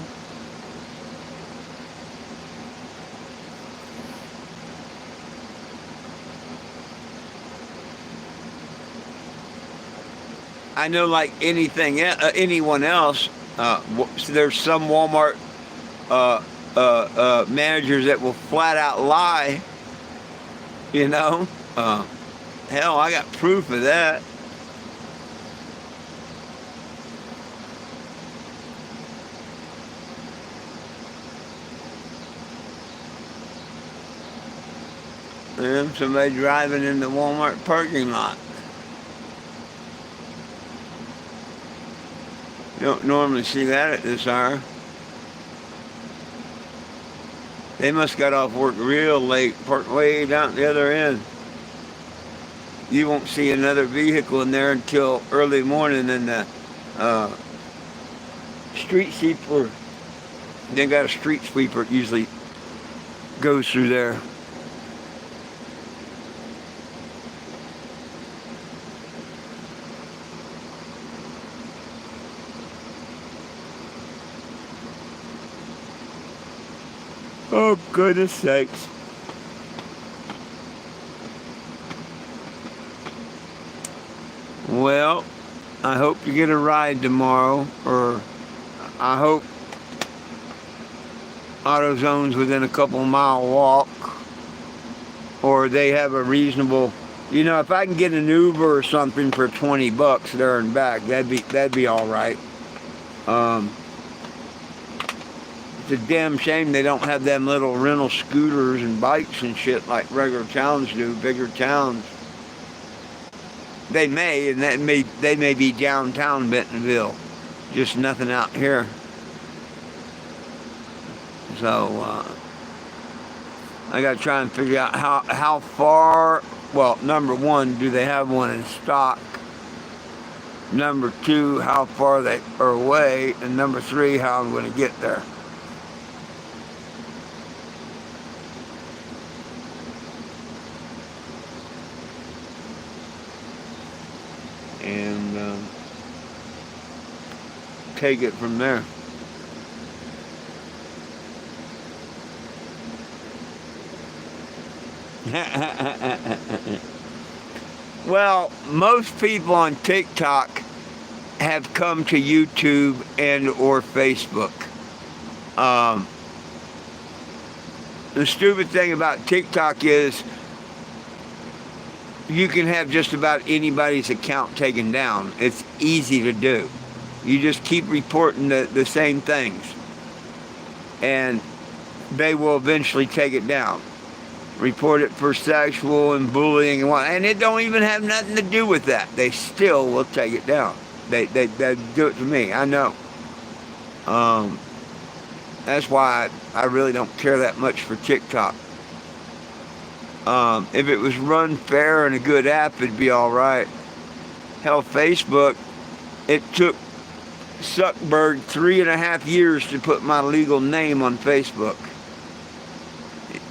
I know, like anyone else, there's some Walmart managers that will flat out lie. You know, hell, I got proof of that. Somebody driving in the Walmart parking lot. You don't normally see that at this hour. They must got off work real late, parked way down at the other end. You won't see another vehicle in there until early morning, and the street sweeper, they got a street sweeper, it usually goes through there. Oh, goodness sakes. Well, I hope you get a ride tomorrow, or I hope AutoZone's within a couple mile walk, or they have a reasonable, if I can get an Uber or something for $20 there and back, that'd be all right. It's a damn shame they don't have them little rental scooters and bikes and shit like regular towns do, bigger towns. They may, and they may be downtown Bentonville, just nothing out here. So I got to try and figure out how far. Well, number one, do they have one in stock? Number two, how far they are away, and number three, how I'm going to get there. And take it from there. Well, most people on TikTok have come to YouTube and or Facebook. The stupid thing about TikTok is you can have just about anybody's account taken down. It's easy to do. You just keep reporting the same things, and they will eventually take it down. Report it for sexual and bullying and it don't even have nothing to do with that. They still will take it down. They do it to me. I know. That's why I really don't care that much for TikTok. If it was run fair and a good app, it'd be all right. Hell, Facebook, it took Zuckerberg 3.5 years to put my legal name on Facebook.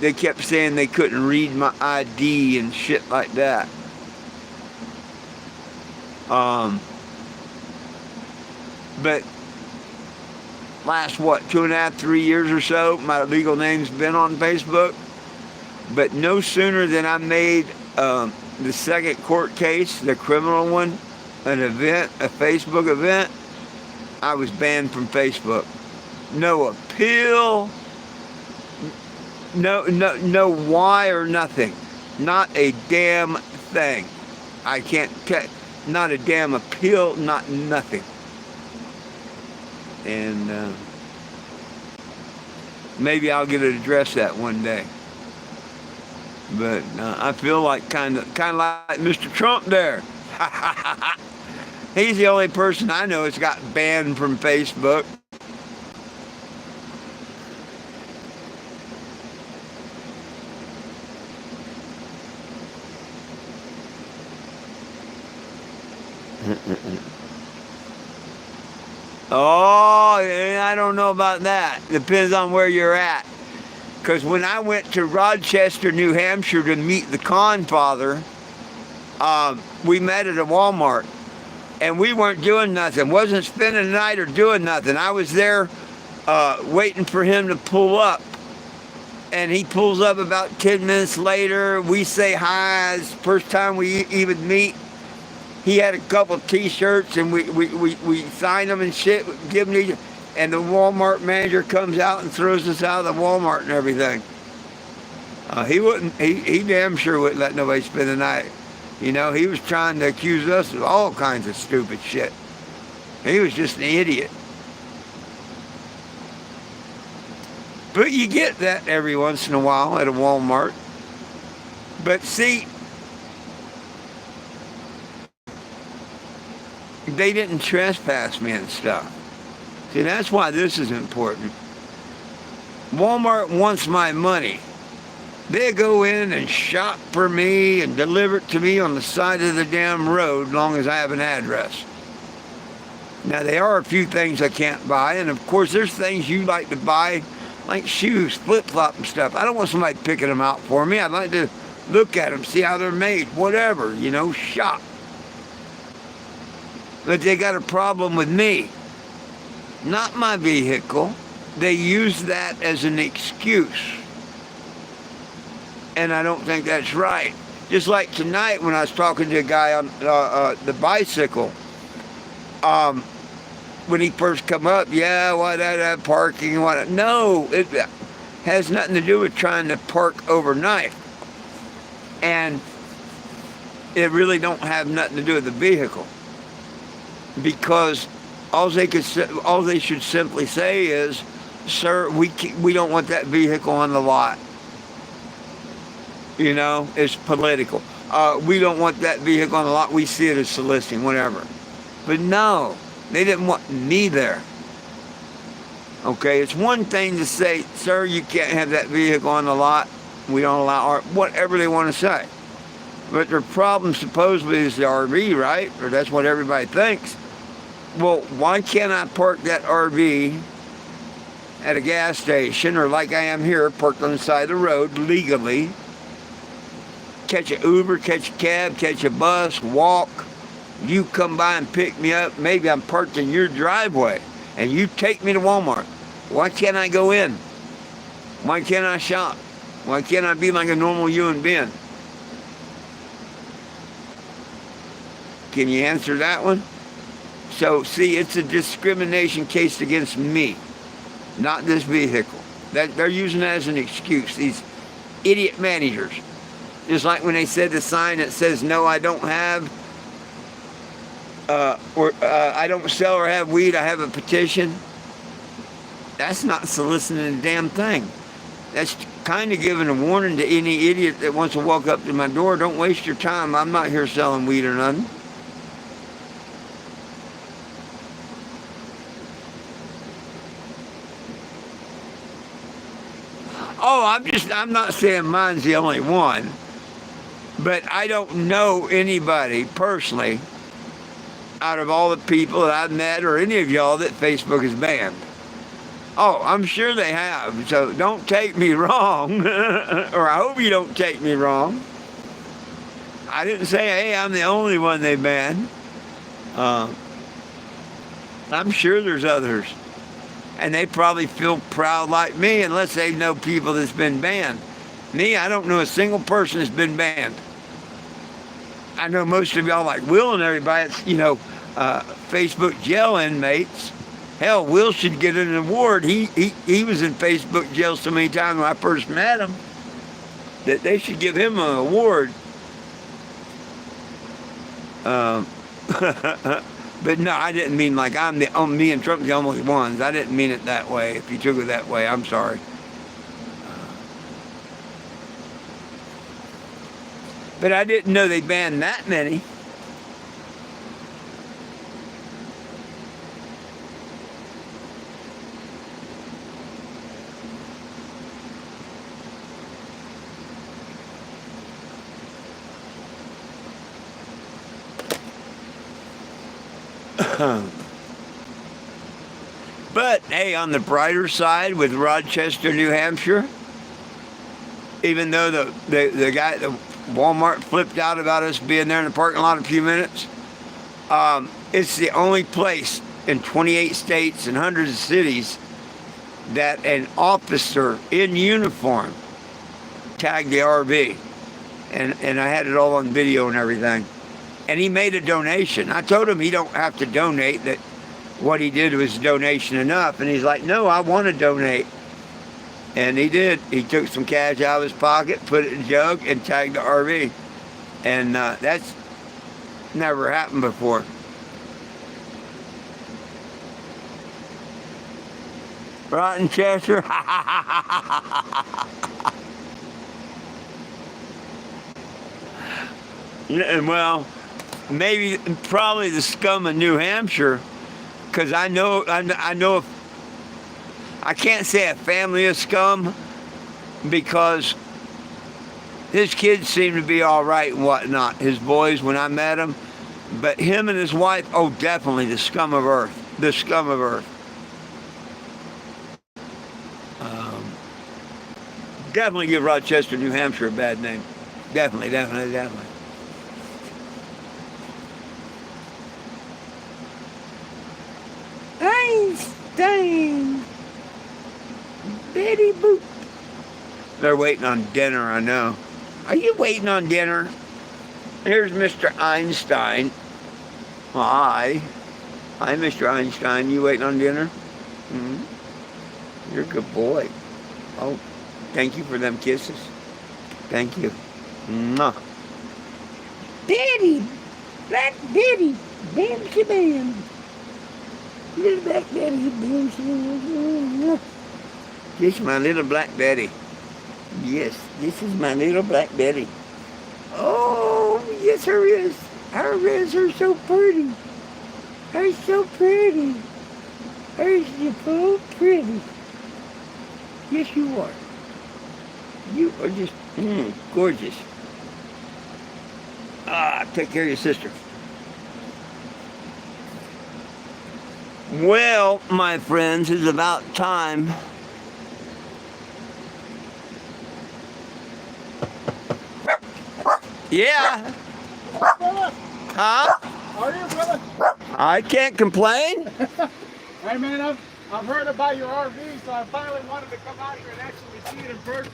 They kept saying they couldn't read my ID and shit like that. But last 2.5, 3 years or so, my legal name's been on Facebook. But no sooner than I made the second court case, the criminal one, a Facebook event, I was banned from Facebook. No appeal, no why or nothing. Not a damn thing. I can't not a damn appeal, not nothing. And maybe I'll get to address that one day. But I feel like kind of like Mr. Trump there. He's the only person I know that's got banned from Facebook. Oh, I don't know about that. Depends on where you're at. Because when I went to Rochester, New Hampshire to meet the Con father, we met at a Walmart. and we weren't doing nothing. Wasn't spending the night or doing nothing. I was there waiting for him to pull up. And he pulls up about 10 minutes later. We say hi. It's the first time we even meet. He had a couple of T-shirts, and we signed them and shit, give them to each. And the Walmart manager comes out and throws us out of the Walmart and everything. He damn sure wouldn't let nobody spend the night. You know, he was trying to accuse us of all kinds of stupid shit. He was just an idiot. But you get that every once in a while at a Walmart. But see, they didn't trespass me and stuff. See, that's why this is important. Walmart wants my money. They go in and shop for me and deliver it to me on the side of the damn road as long as I have an address. Now, there are a few things I can't buy, and of course, there's things you like to buy, like shoes, flip-flop and stuff. I don't want somebody picking them out for me. I'd like to look at them, see how they're made, whatever, you know, shop. But they got a problem with me, not my vehicle. They use that as an excuse. And I don't think that's right. Just like tonight when I was talking to a guy on the bicycle, when he first come up, yeah, why that parking, what? No, it has nothing to do with trying to park overnight, and it really don't have nothing to do with the vehicle, because all they should simply say is, sir, we don't want that vehicle on the lot. You know, it's political. We don't want that vehicle on the lot. We see it as soliciting, whatever. But no, they didn't want me there. Okay, it's one thing to say, sir, you can't have that vehicle on the lot. We don't allow whatever they want to say. But their problem supposedly is the RV, right? Or that's what everybody thinks. Well, why can't I park that RV at a gas station, or like I am here, parked on the side of the road legally? Catch an Uber, catch a cab, catch a bus, walk. You come by and pick me up. Maybe I'm parked in your driveway, and you take me to Walmart. Why can't I go in? Why can't I shop? Why can't I be like a normal human being? Can you answer that one? So, see, it's a discrimination case against me, not this vehicle. They're using that as an excuse, these idiot managers. Just like when they said the sign that says, no, I don't have, I don't sell or have weed, I have a petition. That's not soliciting a damn thing. That's kind of giving a warning to any idiot that wants to walk up to my door. Don't waste your time. I'm not here selling weed or nothing. Oh, I'm not saying mine's the only one. But I don't know anybody personally out of all the people that I've met or any of y'all that Facebook has banned. Oh, I'm sure they have. So don't take me wrong. Or I hope you don't take me wrong. I didn't say, hey, I'm the only one they banned. I'm sure there's others. And they probably feel proud like me unless they know people that's been banned. Me, I don't know a single person that's been banned. I know most of y'all like Will and everybody, it's, Facebook jail inmates. Hell, Will should get an award. He was in Facebook jail so many times when I first met him that they should give him an award. But no, I didn't mean like me and Trump the only ones. I didn't mean it that way. If you took it that way, I'm sorry. But I didn't know they banned that many. But hey, on the brighter side, with Rochester, New Hampshire, even though the guy at the Walmart flipped out about us being there in the parking lot a few minutes, It's the only place in 28 states and hundreds of cities that an officer in uniform tagged the RV. And I had it all on video and everything. And he made a donation. I told him he don't have to donate, that what he did was donation enough. And he's like, no, I want to donate. And he did. He took some cash out of his pocket, put it in a jug, and tagged the RV. And that's never happened before. Rotten Chester. Well, probably the scum of New Hampshire, because I know I can't say a family of scum, because his kids seem to be all right and whatnot, his boys when I met him, but him and his wife, oh, definitely the scum of earth, the scum of earth. Definitely give Rochester, New Hampshire a bad name. Definitely. Einstein. Betty Boop. They're waiting on dinner, I know. Are you waiting on dinner? Here's Mr. Einstein. Hi. Hi, Mr. Einstein. You waiting on dinner? You're a good boy. Oh, thank you for them kisses. Thank you. Mwah. Betty. Black Betty. Bamsy Bam. Little Black Betty. Bamsy. This is my little Black Betty. Yes, this is my little Black Betty. Oh, yes, her is. Her is. Her so pretty. Her so pretty. Her so pretty. Yes, you are. You are just gorgeous. Take care of your sister. Well, my friends, it's about time. Yeah. Huh? How are you, brother? I can't complain. Hey, man, I've heard about your RV, so I finally wanted to come out here and actually see it in person.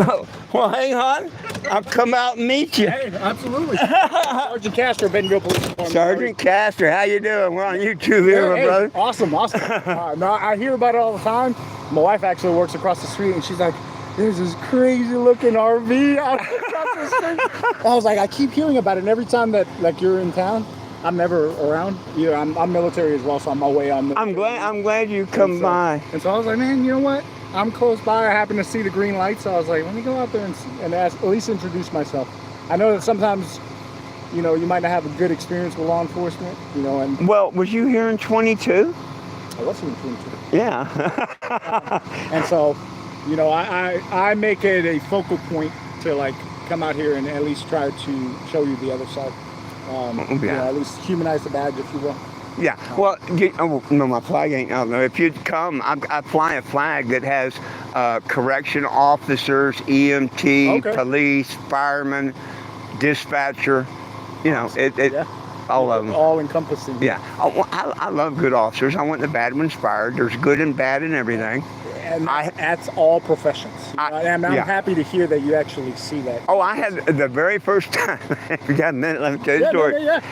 Oh, well, hang on. I'll come out and meet you. Hey, absolutely. Sergeant Castro, Bentonville Police Department. Sergeant Castor, how you doing? We're on YouTube here, my brother. Awesome. No, I hear about it all the time. My wife actually works across the street, and she's like, there's this crazy looking RV out across the street. I was like, I keep hearing about it, and every time that you're in town, I'm never around. I'm military as well, so I'm away on the. I'm glad you come by. And so I was like, man, you know what? I'm close by. I happen to see the green light, so I was like, let me go out there and ask, at least introduce myself. I know that sometimes, you might not have a good experience with law enforcement, and. Well, was you here in 22? I was here in 22. Yeah. And so, I make it a focal point to come out here and at least try to show you the other side. At least humanize the badge, if you will. Yeah. Well, no, my flag ain't out there. If you'd come, I fly a flag that has correction officers, EMT, police, firemen, dispatcher. All of them. All encompassing. Yeah. I love good officers. I want the bad ones fired. There's good and bad in everything. And that's all professions. And I'm happy to hear that you actually see that. Oh, I had the very first time. You got a minute? Let me tell you the story. Yeah.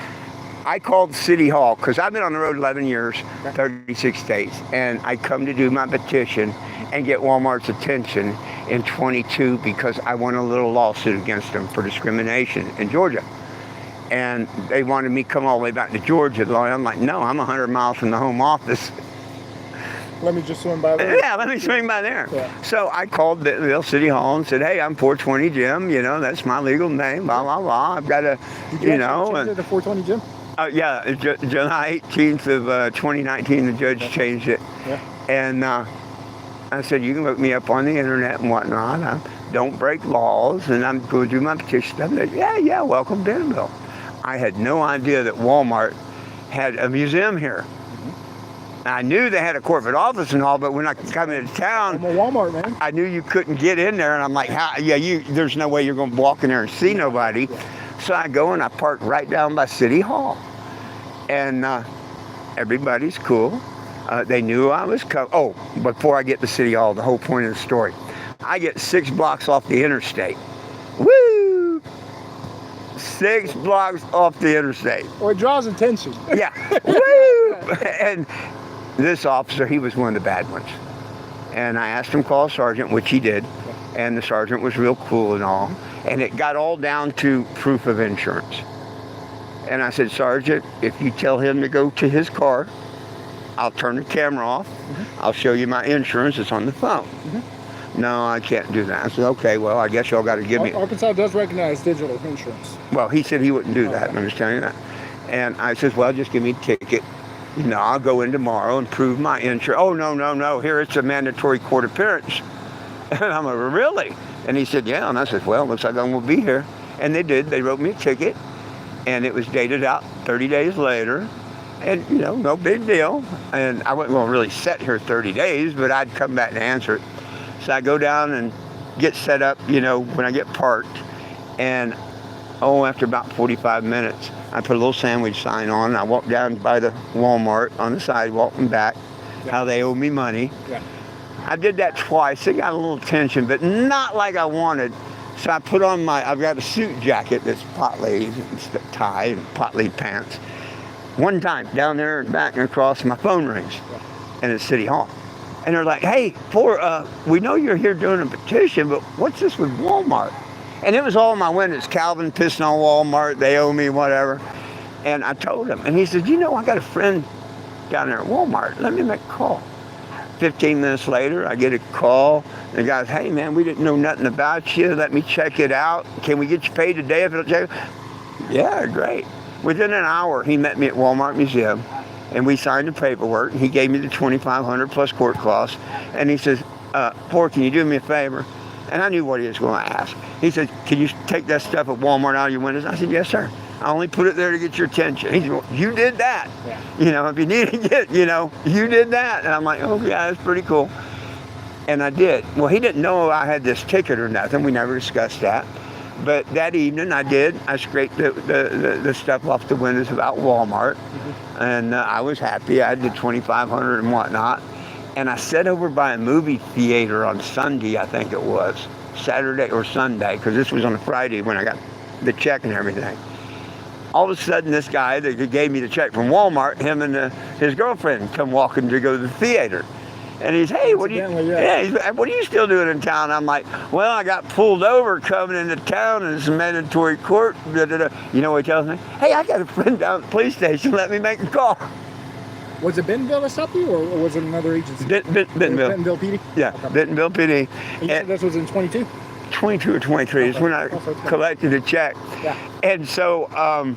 I called City Hall because I've been on the road 11 years, 36 states, and I come to do my petition and get Walmart's attention in 22 because I won a little lawsuit against them for discrimination in Georgia. And they wanted me to come all the way back to Georgia. I'm like, no, I'm 100 miles from the home office. Let me just swing by there. Yeah, let me swing by there. Yeah. So I called the City Hall and said, hey, I'm 420 Jim. That's my legal name, blah, blah, blah. I've got to, Did you change it to 420 Jim? Yeah, July 18th of 2019, the judge changed it. Yeah. And I said, you can look me up on the internet and whatnot. I don't break laws, and I'm going to do my petition. I said, yeah, welcome Bentonville. I had no idea that Walmart had a museum here. I knew they had a corporate office and all, but when I come into town, I'm a Walmart, man. I knew you couldn't get in there, and I'm like, there's no way you're going to walk in there and see nobody. So I go and I park right down by City Hall. And everybody's cool. They knew I was coming. Oh, before I get to City Hall, the whole point of the story. I get 6 blocks off the interstate. Woo! 6 blocks off the interstate. Well, it draws attention. Yeah. Woo! And this officer, he was one of the bad ones. And I asked him to call a sergeant, which he did. And the sergeant was real cool and all. And it got all down to proof of insurance. And I said, Sergeant, if you tell him to go to his car, I'll turn the camera off. I'll show you my insurance. It's on the phone. No, I can't do that. I said, okay, well, I guess y'all got to give me... Arkansas does recognize digital insurance. Well, he said he wouldn't do that. I'm just telling you that. And I said, well, just give me a ticket. No, I'll go in tomorrow and prove my insurance. Oh, no. Here, it's a mandatory court appearance. And I'm like, really? And he said, yeah. And I said, well, looks like I'm going to be here. And they did. They wrote me a ticket. And it was dated out 30 days later. And, no big deal. And I wasn't going to really sit here 30 days, but I'd come back to answer it. So I go down and get set up, when I get parked. And, after about 45 minutes, I put a little sandwich sign on. And I walked down by the Walmart on the sidewalk and back, how they owe me money. Yeah. I did that twice. It got a little attention, but not like I wanted. So I put on I've got a suit jacket that's pot laid, tie and pot laid pants. One time, down there and back and across, my phone rings. And it's City Hall. And they're like, hey, we know you're here doing a petition, but what's this with Walmart? And it was all in my windows. Calvin pissing on Walmart. They owe me whatever. And I told him. And he said, I got a friend down there at Walmart. Let me make a call. 15 minutes later, I get a call. The guy says, hey, man, we didn't know nothing about you. Let me check it out. Can we get you paid today if it'll check? Yeah, great. Within an hour, he met me at Walmart Museum. And we signed the paperwork. He gave me the $2,500 plus court costs. And he says, can you do me a favor? And I knew what he was going to ask. He said, can you take that stuff at Walmart out of your windows? I said, yes, sir. I only put it there to get your attention. He said, well, you did that. Yeah. If you needed it, you did that. And I'm like, oh, yeah, that's pretty cool. And I did. Well, he didn't know I had this ticket or nothing. We never discussed that. But that evening I did. I scraped the stuff off the windows about Walmart. And I was happy. I did $2,500 and whatnot. And I sat over by a movie theater on Sunday, I think it was. Saturday or Sunday, because this was on a Friday when I got the check and everything. All of a sudden, this guy that gave me the check from Walmart, him and his girlfriend come walking to go to the theater. And he's, hey, what are you still doing in town? I'm like, well, I got pulled over coming into town and it's a mandatory court. You know what he tells me? Hey, I got a friend down at the police station. Let me make a call. Was it Bentonville that stopped you, or was it another agency? Bentonville. Bentonville PD? Yeah, okay. Bentonville PD. And you said this was in 22? 22 or 23 is when I collected the check. Yeah. And so I'm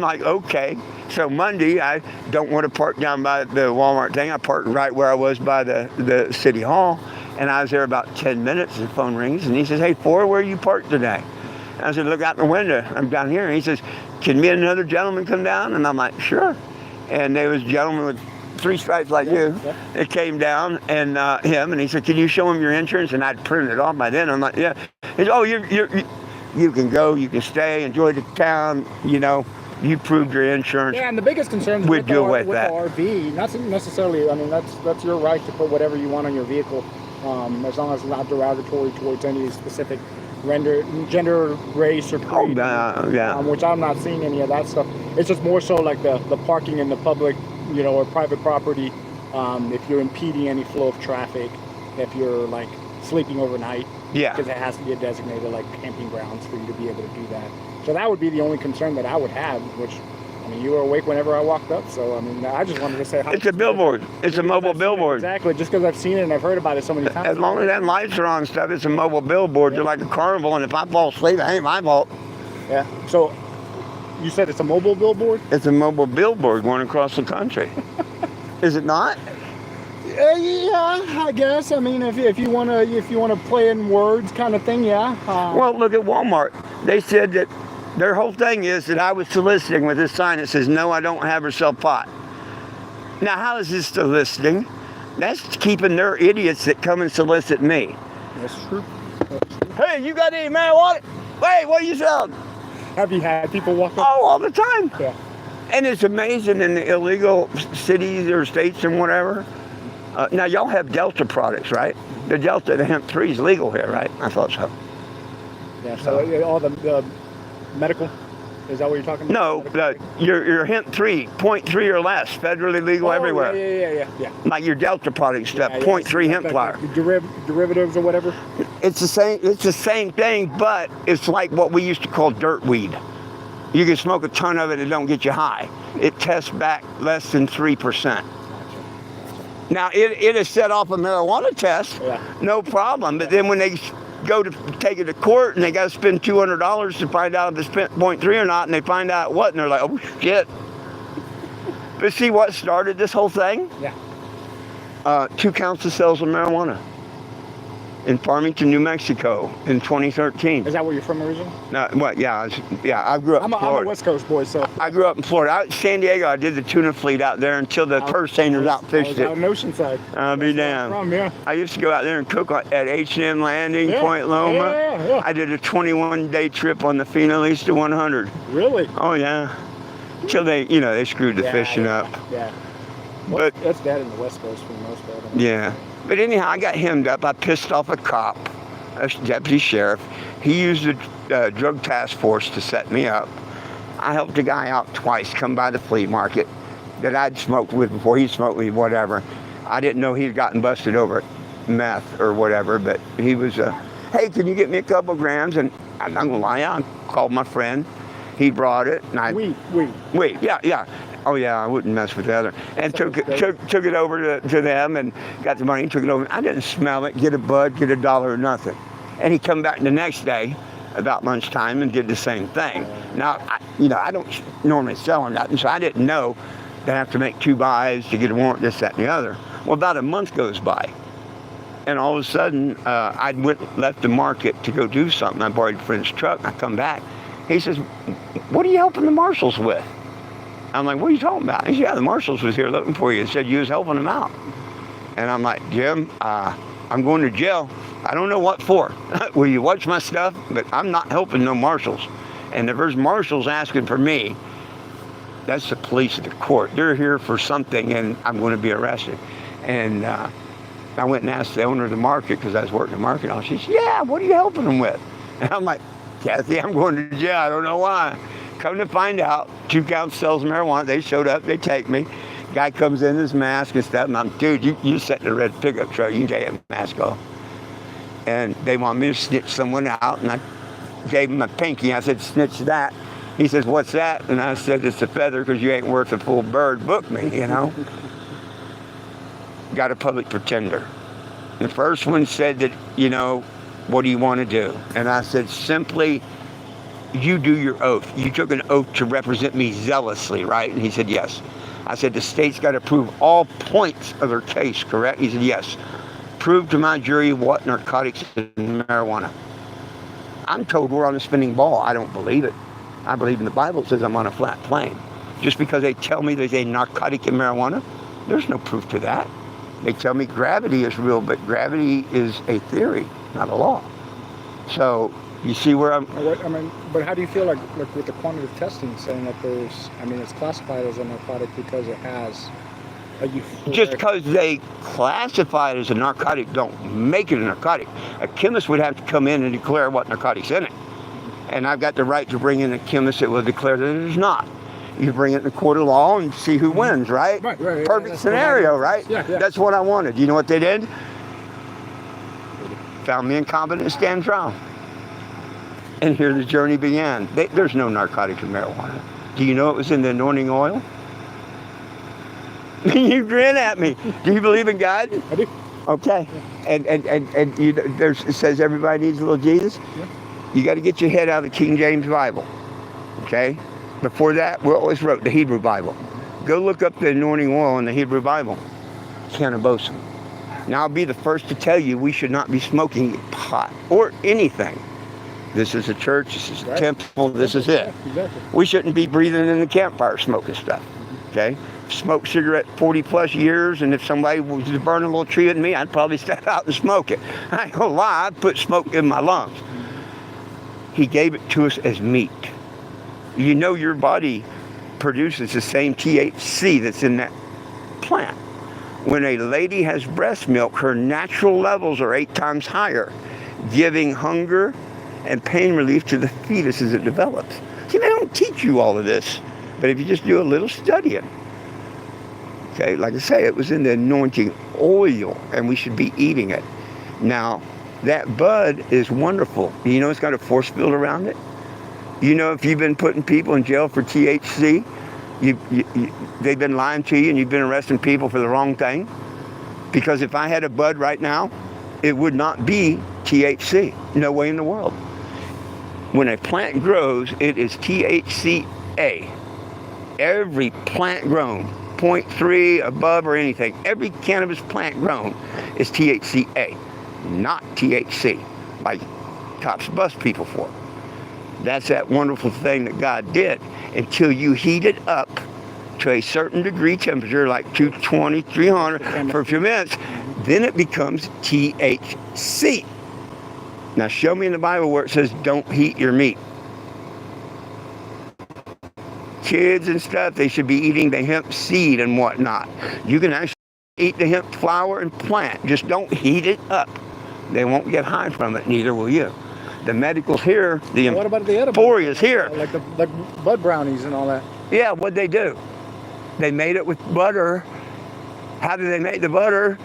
like, okay. So Monday, I don't want to park down by the Walmart thing. I parked right where I was by the City Hall. And I was there about 10 minutes. The phone rings. And he says, hey, Ford, where are you parked today? And I said, look out the window. I'm down here. And he says, can me and another gentleman come down? And I'm like, sure. And there was a gentleman with 3 stripes like you. It came down, and him, and he said, can you show him your insurance? And I'd printed it off by then. I'm like, yeah. He said, oh, you can go, you can stay, enjoy the town, you proved your insurance. Yeah, and the biggest concern with the RV, not necessarily, that's your right to put whatever you want on your vehicle, as long as it's not derogatory towards any specific gender, race, or creed. Which I'm not seeing any of that stuff. It's just more so like the parking in the public, or private property. If you're impeding any flow of traffic, if you're like sleeping overnight, because it has to be a designated like camping grounds for you to be able to do that. So that would be the only concern that I would have. Which, you were awake whenever I walked up. So I just wanted to say hi. It's a billboard. It's a mobile billboard. Exactly. Just because I've seen it and I've heard about it so many times. As long as that lights are on stuff, it's a mobile billboard. You're like a carnival, and if I fall asleep, it ain't my fault. Yeah. So you said it's a mobile billboard? It's a mobile billboard going across the country. Is it not? Yeah, I guess. If you wanna play in words, kind of thing, yeah. Well, look at Walmart. They said that their whole thing is that I was soliciting with this sign that says, "No, I don't have or sell pot." Now, how is this soliciting? That's keeping their idiots that come and solicit me. That's true. Hey, you got any marijuana? Wait, what are you selling? Have you had people walk up? Oh, all the time. Yeah. And it's amazing in the illegal cities or states and whatever. Now, y'all have Delta products, right? The Delta, the hemp 3 is legal here, right? I thought so. Yeah, so all the medical, is that what you're talking about? No, your hemp 3, 0.3 or less, federally legal everywhere. Yeah. Like your Delta product stuff, 0.3 hemp flower. Derivatives or whatever? It's the same thing, but it's like what we used to call dirt weed. You can smoke a ton of it and it don't get you high. It tests back less than 3%. Now, it is set off a marijuana test, no problem. But then when they go to take it to court and they got to spend $200 to find out if it's 0.3 or not, and they find out what, and they're like, oh, shit. But see what started this whole thing? Yeah. 2 counts of sales of marijuana in Farmington, New Mexico in 2013. Is that where you're from originally? No, what? Yeah, I grew up in Florida. I'm a West Coast boy, so. I grew up in Florida. Out in San Diego, I did the tuna fleet out there until the purseaners outfished it. Out in Oceanside. I'll be damned. From, yeah. I used to go out there and cook at H&M Landing, Point Loma. Yeah. I did a 21-day trip on the Finalista 100. Really? Oh, yeah. Until they screwed the fishing up. Yeah. But that's bad in the West Coast for the most part. Yeah. But anyhow, I got hemmed up. I pissed off a cop, a deputy sheriff. He used the drug task force to set me up. I helped a guy out twice come by the flea market that I'd smoked with before he smoked with, whatever. I didn't know he'd gotten busted over meth or whatever, but he was, hey, can you get me a couple grams? And I'm not gonna lie, I called my friend. He brought it, and I... Weed, yeah. Oh yeah, I wouldn't mess with the other. And took it over to them and got the money, took it over. I didn't smell it, get a bud, get $1 or nothing. And he come back the next day about lunchtime and did the same thing. Now, I don't normally sell them nothing, so I didn't know that I have to make 2 buys to get a warrant, this, that, and the other. Well, about a month goes by. And all of a sudden, I left the market to go do something. I borrowed a friend's truck. I come back. He says, what are you helping the marshals with? I'm like, what are you talking about? He said, yeah, the marshals was here looking for you and said you was helping them out. And I'm like, Jim, I'm going to jail. I don't know what for. Will you watch my stuff? But I'm not helping no marshals. And if there's marshals asking for me, that's the police of the court. They're here for something, and I'm going to be arrested. And I went and asked the owner of the market, because I was working the market on. She said, yeah, what are you helping them with? And I'm like, Kathy, I'm going to jail. I don't know why. Come to find out, 2 counts sells marijuana. They showed up. They take me. Guy comes in his mask and stuff. And I'm, dude, you sat in a red pickup truck. You can take that mask off. And they want me to snitch someone out. And I gave him a pinky. I said, snitch that. He says, what's that? And I said, it's a feather because you ain't worth a full bird. Book me, Got a public pretender. The first one said that, what do you want to do? And I said, simply, you do your oath. You took an oath to represent me zealously, right? And he said, yes. I said, the state's got to prove all points of their case, correct? He said, yes. Prove to my jury what narcotics and marijuana. I'm told we're on a spinning ball. I don't believe it. I believe in the Bible. It says I'm on a flat plane. Just because they tell me there's a narcotic in marijuana, there's no proof to that. They tell me gravity is real, but gravity is a theory, not a law. So you see where I'm... But how do you feel like with the quantitative testing saying that it's classified as a narcotic because it has a euphoric... Just because they classify it as a narcotic don't make it a narcotic. A chemist would have to come in and declare what narcotic's in it. And I've got the right to bring in a chemist that will declare that it is not. You bring it in the court of law and see who wins, right? Right. Perfect scenario, right? Yeah. That's what I wanted. You know what they did? Found me incompetent and stand trial. And here the journey began. There's no narcotic in marijuana. Do you know it was in the anointing oil? You grin at me. Do you believe in God? I do. Okay. And it says everybody needs a little Jesus. Yeah. You got to get your head out of the King James Bible. Okay? Before that, we always wrote the Hebrew Bible. Go look up the anointing oil in the Hebrew Bible. Cannabosum. Now, I'll be the first to tell you we should not be smoking pot or anything. This is a church, this is a temple, this is it. Exactly. We shouldn't be breathing in the campfire smoking stuff, okay? Smoked cigarette 40 plus years, and if somebody was to burn a little tree at me, I'd probably step out and smoke it. I ain't gonna lie, I'd put smoke in my lungs. He gave it to us as meat. You know your body produces the same THC that's in that plant. When a lady has breast milk, her natural levels are 8 times higher, giving hunger and pain relief to the fetus as it develops. See, they don't teach you all of this, but if you just do a little studying, okay, like I say, it was in the anointing oil, and we should be eating it. Now, that bud is wonderful. You know, it's got a force field around it. You know, if you've been putting people in jail for THC, they've been lying to you, and you've been arresting people for the wrong thing. Because if I had a bud right now, it would not be THC. No way in the world. When a plant grows, it is THCA. Every plant grown, 0.3 above or anything, every cannabis plant grown is THCA, not THC, like cops bust people for. That's that wonderful thing that God did until you heat it up to a certain degree temperature, like 220, 300 for a few minutes, then it becomes THC. Now show me in the Bible where it says don't heat your meat. Kids and stuff, they should be eating the hemp seed and whatnot. You can actually eat the hemp flower and plant, just don't heat it up. They won't get high from it, neither will you. The medical's here, the What about the edible? Emporia's here. Like the bud brownies and all that. Yeah, what'd they do? They made it with butter. How did they make the butter?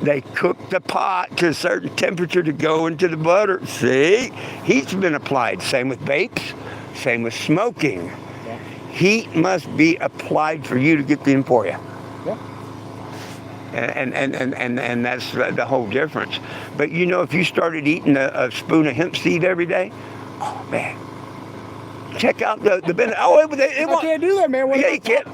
They cooked the pot to a certain temperature to go into the butter. See? Heat's been applied. Same with vapes, same with smoking. Yeah. Heat must be applied for you to get the Emporia. Yeah. And that's the whole difference. But you know, if you started eating a spoon of hemp seed every day, oh man, check out the benefit. Oh, I can't do that, man. Yeah, you can't.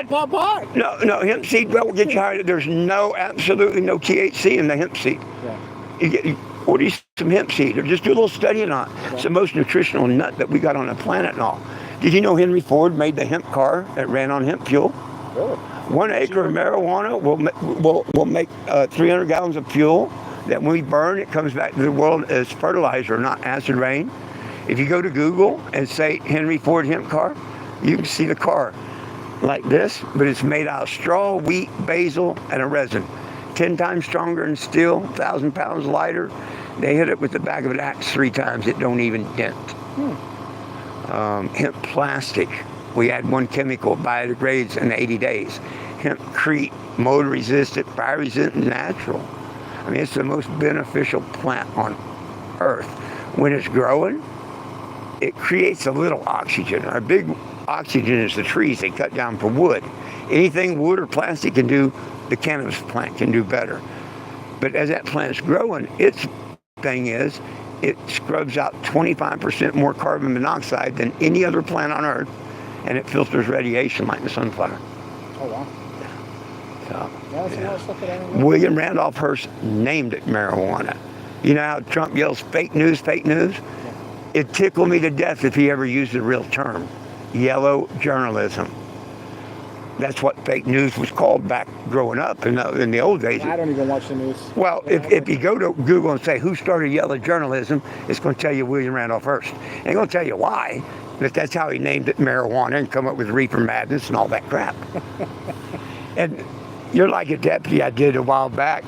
Pot. No, hemp seed won't get you high. There's absolutely no THC in the hemp seed. Yeah. You order some hemp seed, or just do a little studying on it. Yeah. It's the most nutritional nut that we got on the planet and all. Did you know Henry Ford made the hemp car that ran on hemp fuel? Really? 1 acre of marijuana will make 300 gallons of fuel that when we burn, it comes back to the world as fertilizer, not acid rain. If you go to Google and say Henry Ford hemp car, you can see the car like this, but it's made out of straw, wheat, basil, and a resin. 10 times stronger than steel, 1,000 pounds lighter. They hit it with the back of an axe 3 times. It don't even dent. Hemp plastic. We add 1 chemical, biodegrades in 80 days. Hempcrete, mold resistant, fire resistant, natural. I mean, it's the most beneficial plant on earth. When it's growing, it creates a little oxygen. Our big oxygen is the trees they cut down for wood. Anything wood or plastic can do, the cannabis plant can do better. But as that plant's growing, its thing is, it scrubs out 25% more carbon monoxide than any other plant on earth, and it filters radiation like the sunflower. Oh, wow. So, That's a lot of stuff that I don't know. William Randolph Hearst named it marijuana. You know how Trump yells fake news, fake news? It'd tickle me to death if he ever used the real term, yellow journalism. That's what fake news was called back growing up in the old days. I don't even watch the news. Well, if you go to Google and say who started yellow journalism, it's going to tell you William Randolph Hearst. It ain't going to tell you why, but that's how he named it marijuana and come up with reefer madness and all that crap. And you're like a deputy I did a while back,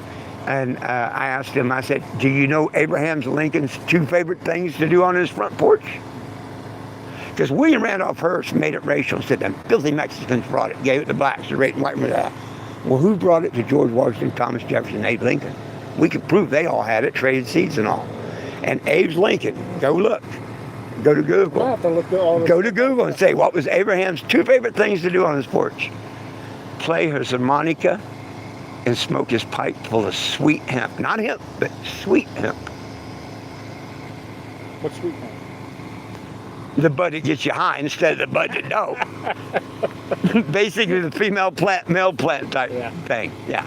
and I asked him, I said, do you know Abraham Lincoln's 2 favorite things to do on his front porch? Because William Randolph Hearst made it racial and said them filthy Mexicans brought it, gave it to blacks, the red and white. Well, who brought it to George Washington, Thomas Jefferson, Abe Lincoln? We could prove they all had it, traded seeds and all. And Abe Lincoln, go look. Go to Google. I have to look at all this. Go to Google and say, what was Abraham's 2 favorite things to do on his porch? Play his harmonica and smoke his pipe full of sweet hemp. Not hemp, but sweet hemp. What's sweet hemp? The bud that gets you high instead of the bud that don't. Basically the female plant, male plant type thing. Yeah.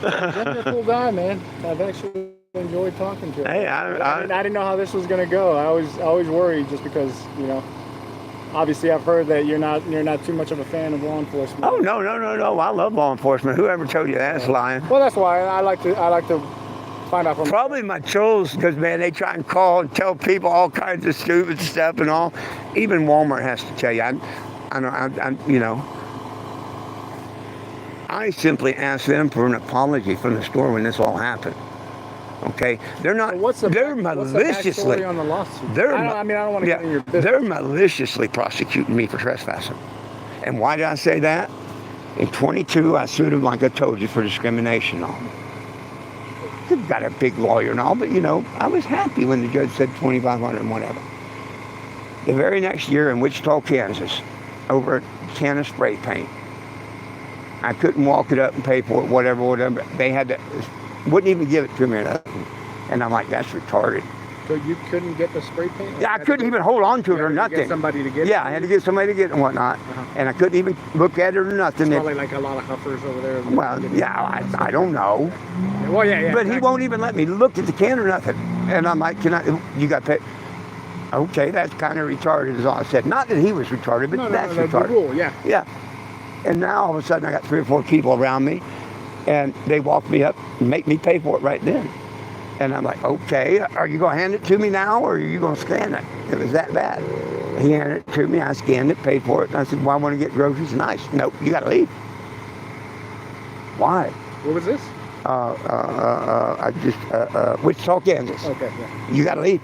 You're a cool guy, man. I've actually enjoyed talking to you. Hey, I didn't know how this was gonna go. I was always worried just because, you know, obviously I've heard that you're not too much of a fan of law enforcement. Oh no. I love law enforcement. Whoever told you that's lying. Well, that's why I like to find out from Probably my tools, because man, they try and call and tell people all kinds of stupid stuff and all. Even Walmart has to tell you. I simply asked them for an apology from the store when this all happened. Okay, they're not. They're maliciously. Backstory on the lawsuit? They're. I don't want to get in your business. They're maliciously prosecuting me for trespassing. And why did I say that? In 22, I sued them like I told you for discrimination on. I've got a big lawyer and all, but I was happy when the judge said $2,500 and whatever. The very next year in Wichita, Kansas, over a can of spray paint, I couldn't walk it up and pay for it, whatever. They had to, wouldn't even give it to me or nothing. And I'm like, that's retarded. So you couldn't get the spray paint? Yeah, I couldn't even hold on to it or nothing. Get somebody to get it? Yeah, I had to get somebody to get it and whatnot. And I couldn't even look at it or nothing. It's probably like a lot of huffers over there. Well, yeah, I don't know. Well, yeah. But he won't even let me look at the can or nothing. And I'm like, you got to pay? Okay, that's kind of retarded is all I said. Not that he was retarded, but that's retarded. The rule, yeah. Yeah. And now all of a sudden I got 3 or 4 people around me, and they walk me up and make me pay for it right then. And I'm like, okay, are you going to hand it to me now, or are you going to scan it? It was that bad. He handed it to me, I scanned it, paid for it, and I said, well, I want to get groceries. Nice. Nope, you got to leave. Why? What was this? Wichita, Kansas. Okay, yeah. You got to leave.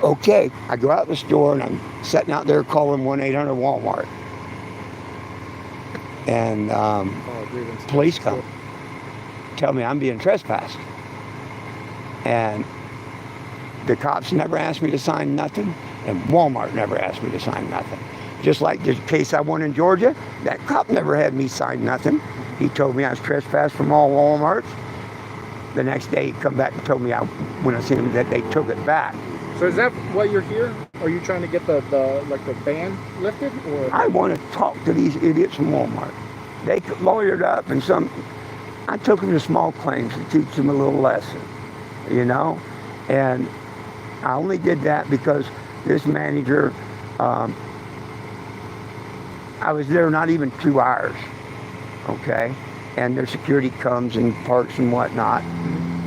Okay. I go out the store, and I'm sitting out there calling 1-800 Walmart. And police come. Tell me I'm being trespassed. And the cops never asked me to sign nothing, and Walmart never asked me to sign nothing. Just like the case I won in Georgia, that cop never had me sign nothing. He told me I was trespassed from all Walmarts. The next day he come back and told me when I seen him that they took it back. So is that why you're here? Are you trying to get the ban lifted? Or? I want to talk to these idiots from Walmart. They lawyered up and I took them to small claims to teach them a little lesson, and I only did that because this manager, I was there not even 2 hours, okay, and their security comes and parks and whatnot,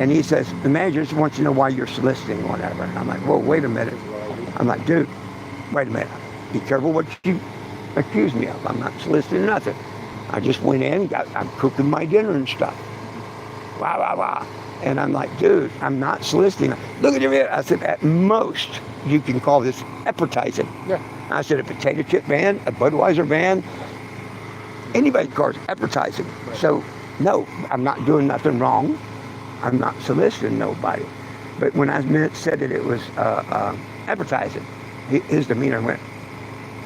and he says, the manager just wants to know why you're soliciting whatever. And I'm like, whoa, wait a minute. I'm like, dude, wait a minute. Be careful what you accuse me of. I'm not soliciting nothing. I just went in, I'm cooking my dinner and stuff. Wow. And I'm like, dude, I'm not soliciting. Look at your. I said, at most, you can call this advertising. Yeah. I said, a potato chip van, a Budweiser van, anybody calls it advertising. Right. So, no, I'm not doing nothing wrong. I'm not soliciting nobody. But when I said that it was advertising, his demeanor went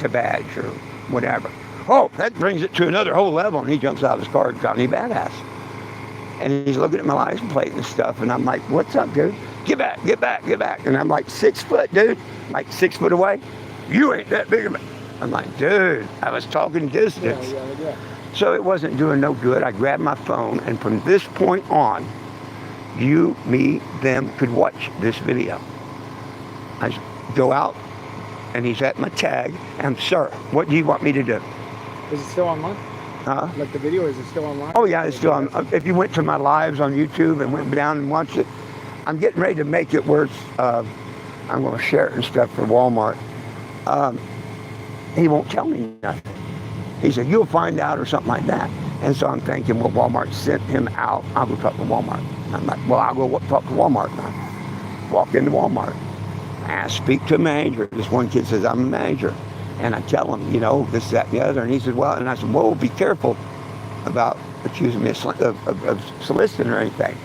to badge or whatever. Oh, that brings it to another whole level. And he jumps out of his car and calls me badass. And he's looking at my license plate and stuff. And I'm like, what's up, dude? Get back. And I'm like 6 foot, dude. Like 6 foot away. You ain't that big of a... I'm like, dude, I was talking distance. Yeah. So it wasn't doing no good. I grabbed my phone. And from this point on, you, me, them could watch this video. I go out, and he's at my tag. And, sir, what do you want me to do? Is it still online? Huh? Like the video, is it still online? Oh, yeah, it's still on. If you went to my lives on YouTube and went down and watched it, I'm getting ready to make it where it's, I'm going to share it and stuff for Walmart. He won't tell me nothing. He said, you'll find out or something like that. And so I'm thinking, well, Walmart sent him out. I'll go talk to Walmart. I'm like, well, I'll go talk to Walmart now. Walk into Walmart. I speak to a manager. This one kid says, I'm a manager. And I tell him, this, that, and the other. And he said, well, and I said, whoa, be careful about accusing me of soliciting or anything.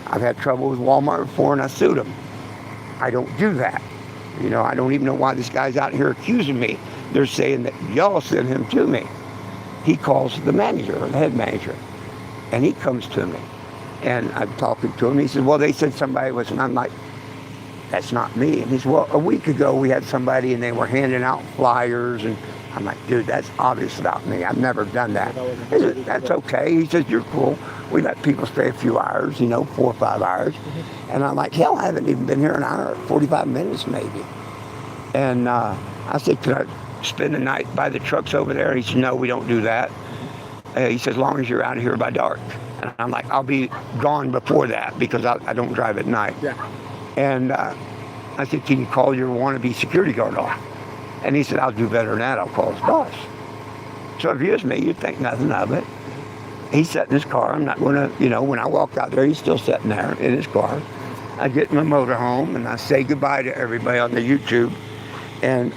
I've had trouble with Walmart before, and I sued them. I don't do that. I don't even know why this guy's out here accusing me. They're saying that y'all sent him to me. He calls the manager, or the head manager, and he comes to me. And I'm talking to him. He said, well, they said somebody was, and I'm like, that's not me. And he said, well, a week ago we had somebody and they were handing out flyers. And I'm like, dude, that's obvious about me. I've never done that. He said, that's okay. He says, you're cool. We let people stay a few hours, 4 or 5 hours. And I'm like, hell, I haven't even been here an hour, 45 minutes maybe. And I said, can I spend the night by the trucks over there? He said, no, we don't do that. He said, as long as you're out of here by dark. And I'm like, I'll be gone before that because I don't drive at night. Yeah. And I said, can you call your wannabe security guard off? And he said, I'll do better than that. I'll call his boss. So if you was me, you'd think nothing of it. He's sitting in his car. I'm not going to, when I walk out there, he's still sitting there in his car. I get in my motorhome and I say goodbye to everybody on the YouTube. And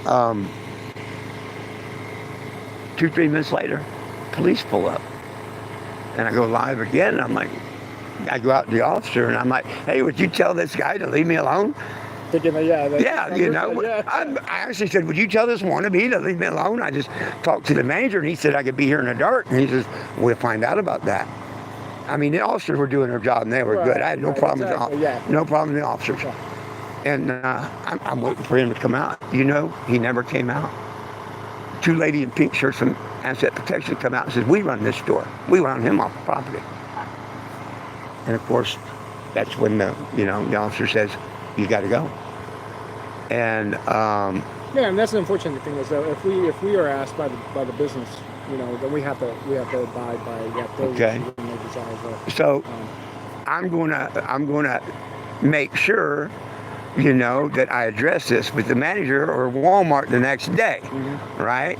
2-3 minutes later, police pull up. And I go live again. And I'm like, I go out to the officer and I'm like, hey, would you tell this guy to leave me alone? Thinking that, yeah. I actually said, would you tell this wannabe to leave me alone? I just talked to the manager and he said I could be here in the dark. And he says, we'll find out about that. I mean, the officers were doing their job and they were good. I had no problem no problem with the officers. Yeah. And I'm waiting for him to come out. He never came out. 2 ladies in pink shirts from Asset Protection come out and says, we run this store. We run him off the property. And of course, that's when the officer says, you got to go. And yeah, and that's the unfortunate thing is that if we are asked by the business, then we have to abide by those desires. So I'm gonna make sure that I address this with the manager or Walmart the next day, right?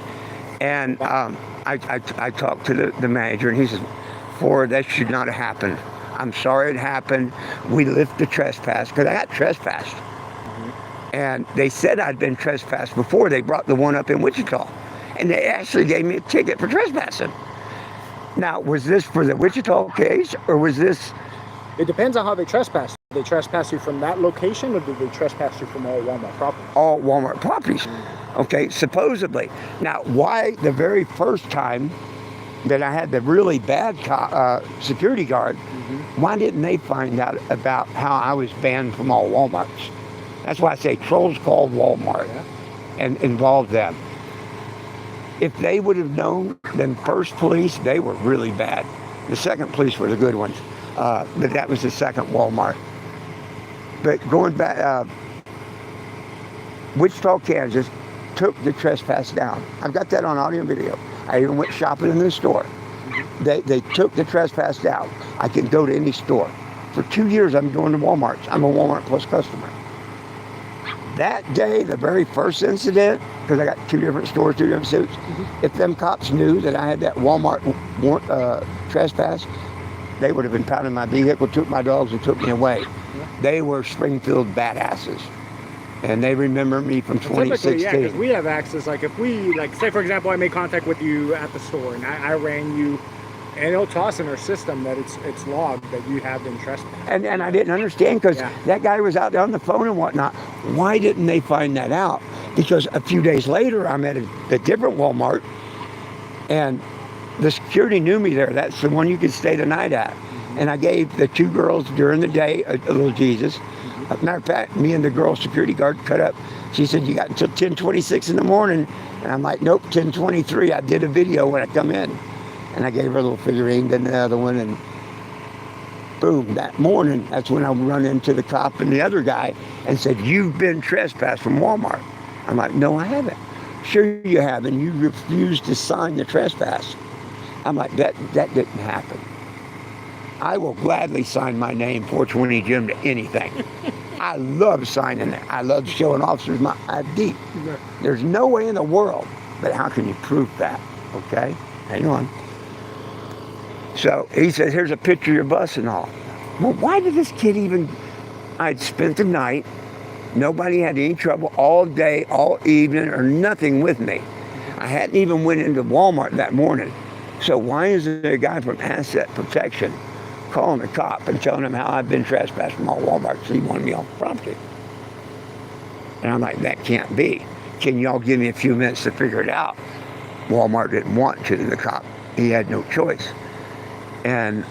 And I talked to the manager and he says, Ford, that should not have happened. I'm sorry it happened. We lift the trespass because I got trespassed. And they said I'd been trespassed before. They brought the one up in Wichita. And they actually gave me a ticket for trespassing. Now, was this for the Wichita case or was this? It depends on how they trespass. Did they trespass you from that location or did they trespass you from all Walmart properties? All Walmart properties. Okay, supposedly. Now, why the very first time that I had the really bad security guard, why didn't they find out about how I was banned from all Walmarts? That's why I say trolls called Walmart and involved them. If they would have known, then first police, they were really bad. The second police were the good ones. But that was the second Walmart. But going back, Wichita, Kansas took the trespass down. I've got that on audio and video. I even went shopping in the store. They took the trespass down. I can go to any store. For 2 years, I'm going to Walmart's. I'm a Walmart Plus customer. That day, the very first incident, because I got 2 different stores, 2 different suits, if them cops knew that I had that Walmart trespass, they would have impounded my vehicle, took my dogs, and took me away. They were Springfield badasses. And they remember me from 2016. Typically, yeah, because we have access. Like if we, say for example, I made contact with you at the store and I rang you, and it'll toss in our system that it's logged that you have been trespassed. And I didn't understand because that guy was out there on the phone and whatnot. Why didn't they find that out? Because a few days later, I'm at a different Walmart, and the security knew me there. That's the one you could stay the night at. And I gave the 2 girls during the day a little Jesus. Matter of fact, me and the girl security guard cut up. She said, you got until 10:26 in the morning. And I'm like, nope, 10:23. I did a video when I come in. And I gave her a little figurine, then the other one. And boom, that morning, that's when I run into the cop and the other guy and said, you've been trespassed from Walmart. I'm like, no, I haven't. Sure you haven't. You refused to sign the trespass. I'm like, that didn't happen. I will gladly sign my name, 420 Jim, to anything. I love signing it. I love showing officers my ID. There's no way in the world, but how can you prove that? Okay, hang on. So he says, here's a picture of your bus and all. Well, why did this kid even, I'd spent the night, nobody had any trouble all day, all evening, or nothing with me. I hadn't even went into Walmart that morning. So why is there a guy from Asset Protection calling the cop and telling him how I've been trespassed from all Walmart, so he wanted me off the property? And I'm like, that can't be. Can y'all give me a few minutes to figure it out? Walmart didn't want to, the cop. He had no choice. And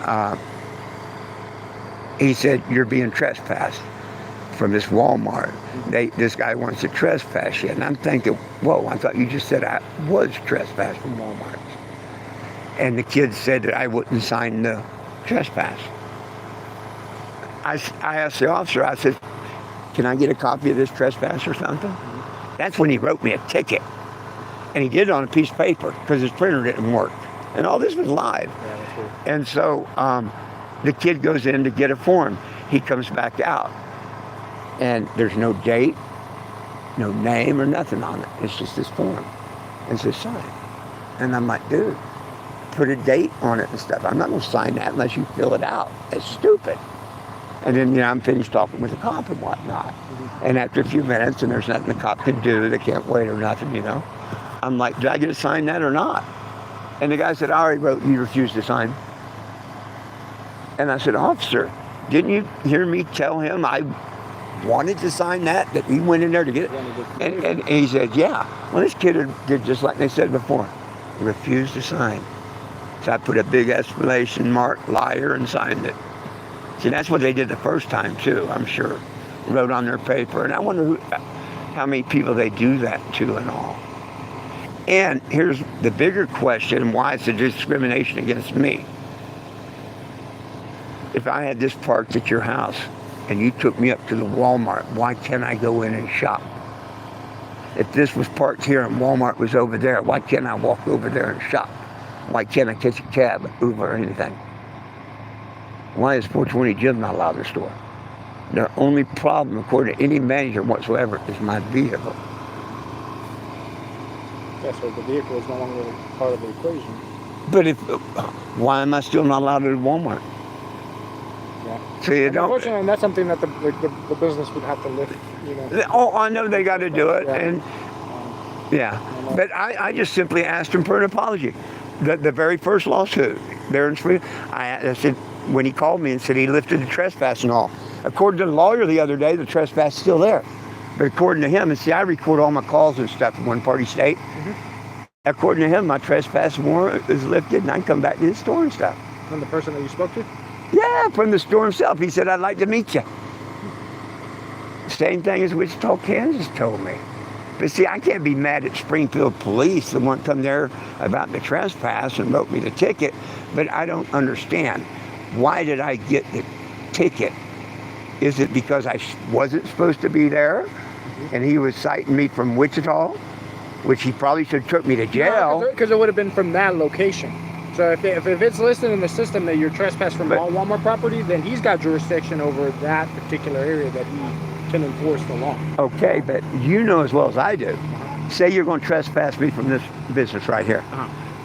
he said, you're being trespassed from this Walmart. This guy wants to trespass you. And I'm thinking, whoa, I thought you just said I was trespassed from Walmart. And the kid said that I wouldn't sign the trespass. I asked the officer, I said, can I get a copy of this trespass or something? That's when he wrote me a ticket. And he did it on a piece of paper because his printer didn't work. And all this was live. Yeah, that's weird. And so the kid goes in to get a form. He comes back out. And there's no date, no name or nothing on it. It's just this form. It's this sign. And I'm like, dude, put a date on it and stuff. I'm not going to sign that unless you fill it out. It's stupid. And then, I'm finished talking with the cop and whatnot. And after a few minutes, and there's nothing the cop can do, they can't wait or nothing, I'm like, did I get to sign that or not? And the guy said, I already wrote, you refused to sign. And I said, officer, didn't you hear me tell him I wanted to sign that he went in there to get it? And he said, yeah. Well, this kid did just like they said before, refused to sign. So I put a big exclamation mark, liar, and signed it. See, that's what they did the first time, too, I'm sure. Wrote on their paper. And I wonder how many people they do that to and all. And here's the bigger question, why it's a discrimination against me. If I had this parked at your house and you took me up to the Walmart, why can't I go in and shop? If this was parked here and Walmart was over there, why can't I walk over there and shop? Why can't I catch a cab, Uber, or anything? Why is 420 Jim not allowed in the store? The only problem, according to any manager whatsoever, is my vehicle. Yeah, so the vehicle is no longer part of the equation. But why am I still not allowed at Walmart? Yeah. So you don't. Unfortunately, that's something that the business would have to lift. Oh, I know they got to do it, Yeah. and yeah. But I just simply asked him for an apology. The very first lawsuit there in Spring, I said, when he called me and said he lifted the trespass and all. According to the lawyer the other day, the trespass is still there. But according to him, and see, I record all my calls and stuff in One Party State. Mm-hmm. According to him, my trespass warrant is lifted, and I can come back to the store and stuff. From the person that you spoke to? Yeah, from the store himself. He said, I'd like to meet you. Same thing as Wichita, Kansas told me. But see, I can't be mad at Springfield police, the one come there about the trespass and wrote me the ticket, but I don't understand. Why did I get the ticket? Is it because I wasn't supposed to be there and he was citing me from Wichita, which he probably should have took me to jail? Because it would have been from that location. So if it's listed in the system that you're trespassed from all Walmart property, then he's got jurisdiction over that particular area that he can enforce the law. Okay, but you know as well as I do. Say you're going to trespass me from this business right here.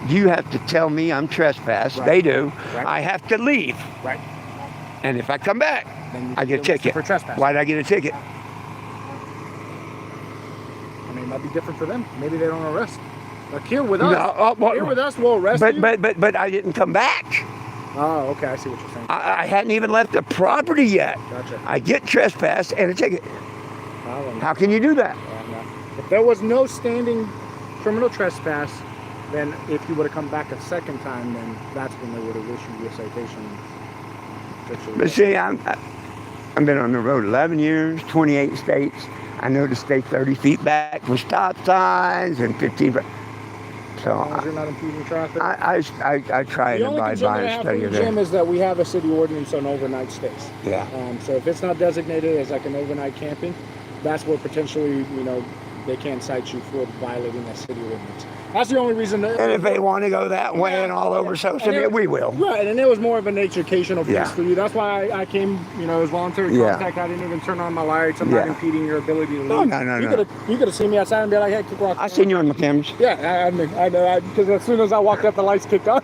You have to tell me I'm trespassed. Right. They do. Right. I have to leave. Right. And if I come back, then I get a ticket. For trespass. Why did I get a ticket? I mean, it might be different for them. Maybe they don't arrest. Like here with us, here with us, we'll arrest you. But I didn't come back. Oh, okay. I see what you're saying. I hadn't even left the property yet. Gotcha. I get trespassed and a ticket. How can you do that? If there was no standing criminal trespass, then if you would have come back a second time, then that's when they would have issued you a citation. But see, I've been on the road 11 years, 28 states. I know to stay 30 feet back from stop signs and 15 feet. So you're not impeding traffic. I try and abide by and study The there. Jim is that we have a city ordinance on overnight stays. Yeah. So if it's not designated as like an overnight camping, that's where potentially they can cite you for violating that city ordinance. That's the only reason. And if they want to go that way and all over social media, we will. Right, and it was more of an educational piece for you. That's why I came, it was voluntary contact. I didn't even turn on my lights. I'm not impeding your ability to leave. No. You could have seen me outside and be like, hey, kick off. I seen you on the cameras. Yeah, I know, because as soon as I walked up, the lights kicked on.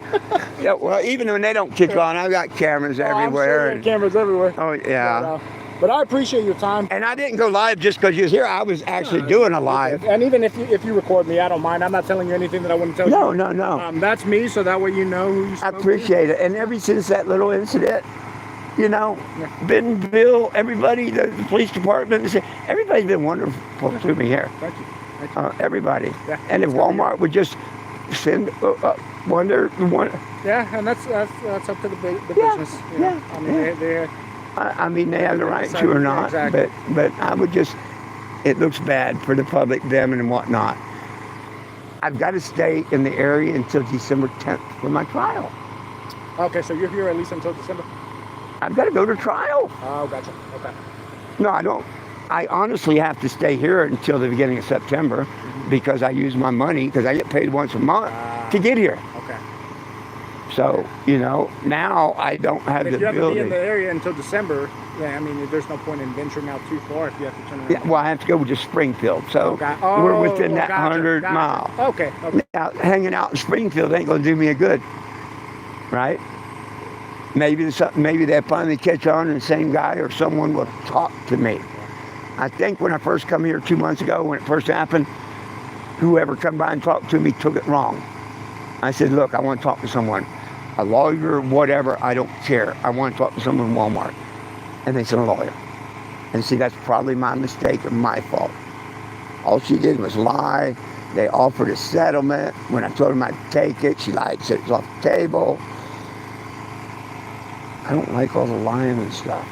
Yeah, well, even when they don't kick on, I've got cameras everywhere. I'm sure cameras everywhere. Oh, yeah. But I appreciate your time. And I didn't go live just because you was here. I was actually doing a live. And even if you record me, I don't mind. I'm not telling you anything that I wouldn't tell you. No. That's me, so that way you know who you spoke I appreciate it. And ever since that little incident, Bentonville, everybody, the police department, everybody's been wonderful to me here. Thank you. Everybody. Yeah. And if Walmart would just send one. Yeah, and that's up to the business. I mean, they have the right to or not, exactly. but I would just, it looks bad for the public, them and whatnot. I've got to stay in the area until December 10th for my trial. Okay, so you're here at least until December? I've got to go to trial. Oh, gotcha. Okay. No, I don't. I honestly have to stay here until the beginning of September because I use my money, because I get paid once a month to get here. Okay. So, you know, now I don't have If the you have to be in ability. the area until December, yeah, I mean, there's no point in venturing out too far if you have to turn around. Yeah, well, I have to go to Springfield, so we're within that gotcha, 100 gotcha. mile. Okay, okay. Now, hanging out in Springfield ain't going to do me a good, right? Maybe they finally catch on and the same guy or someone will talk to me. I think when I first come here 2 months ago, when it first happened, whoever come by and talked to me took it wrong. I said, look, I want to talk to someone, a lawyer, whatever, I don't care. I want to talk to someone in Walmart. And they said, a lawyer. And see, that's probably my mistake or my fault. All she did was lie. They offered a settlement. When I told them I'd take it, she lied, said it was off the table. I don't like all the lying and stuff.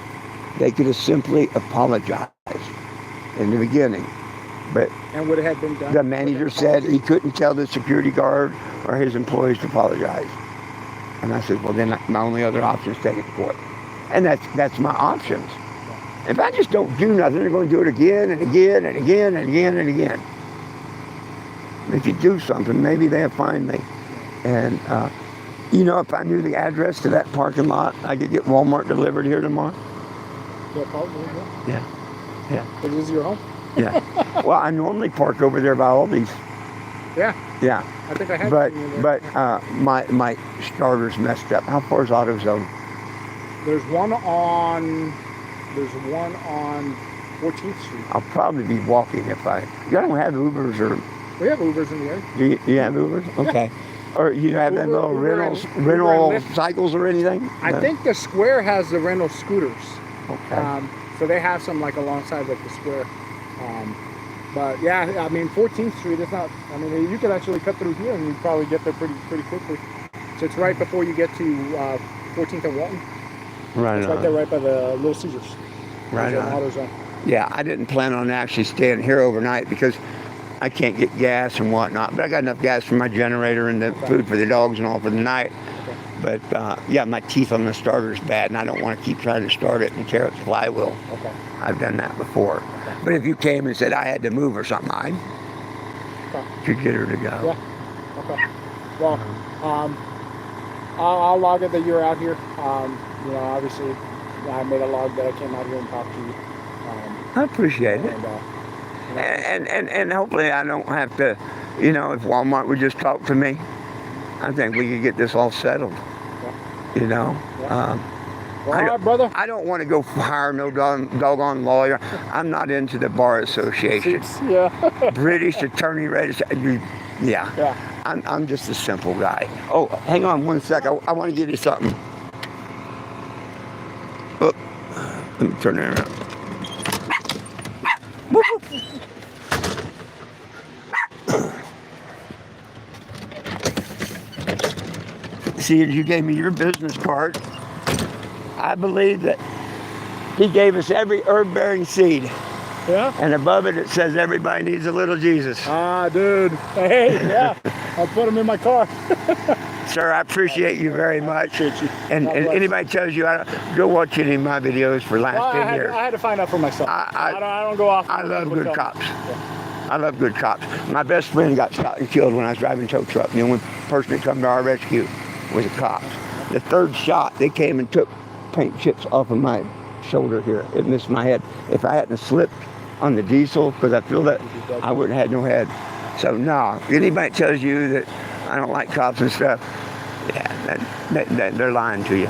They could have simply apologized in the beginning. But And would it have been done? the manager said he couldn't tell the security guard or his employees to apologize. And I said, well, then my only other option is take it to court. And that's my options. If I just don't do nothing, they're going to do it again and again and again and again and again. If you do something, maybe they'll find me. And, you know, if I knew the address to that parking lot, I could get Walmart delivered here tomorrow. Yeah, probably. Yeah. Yeah. Is this your home? Yeah. Well, I normally park over there by Aldi's. Yeah. Yeah. I think I had. But seen you there. my starter's messed up. How far is AutoZone? There's one on 14th Street. I'll probably be walking if you don't have Ubers or We have Ubers in the area. do you have Ubers? Okay. Or you have them little Uber rentals, and rental Lyft. cycles or anything? I No? think the Square has the rental scooters. Okay. So they have some like alongside like the Square. But yeah, I mean 14th Street is not. I mean you could actually cut through here and you'd probably get there pretty quickly. So it's right before you get to 14th and Walton. Right It's right there, on. right by the Little Caesars. Right There's an on. AutoZone. Yeah, I didn't plan on actually staying here overnight because I can't get gas and whatnot. But I got enough gas for my generator and the food for the dogs and all for the night. Okay. But yeah, my teeth on the starter is bad, and I don't want to keep trying to start it and tear up the flywheel. Okay. I've done that before. But if you came and said I had to move or something, I could get her to go. Yeah. Okay. Well, I'll log it that you're out here. You know, obviously, I made a log that I came out here and talked to you. I appreciate it. And hopefully I don't have to, you know, if Walmart would just talk to me, I think we could get this all settled. You know. Well, all right, brother. I don't want to go hire no doggone lawyer. I'm not into the bar association. Yeah. British attorney registry. Yeah. Yeah. I'm just a simple guy. Oh, hang on one sec. I want to give you something. Oh, let me turn it around. Whoop, whoop. See, you gave me your business card. I believe that he gave us every herb-bearing seed. Yeah. And above it, it says everybody needs a little Jesus. Ah, dude. Hey, yeah. I'll put them in my car. Sir, I appreciate you very much. And God bless. anybody tells you, go watch any of my videos for last Well, 10 years. I had to find out for myself. I don't go off. I love with good them. cops. I love good cops. My best friend got shot and killed when I was driving a tow truck. The only person that come to our rescue was a cop. The third shot, they came and took paint chips off of my shoulder here. It missed my head. If I hadn't slipped on the diesel, because I feel that I wouldn't have had no head. So no, anybody tells you that I don't like cops and stuff, yeah, they're lying to you.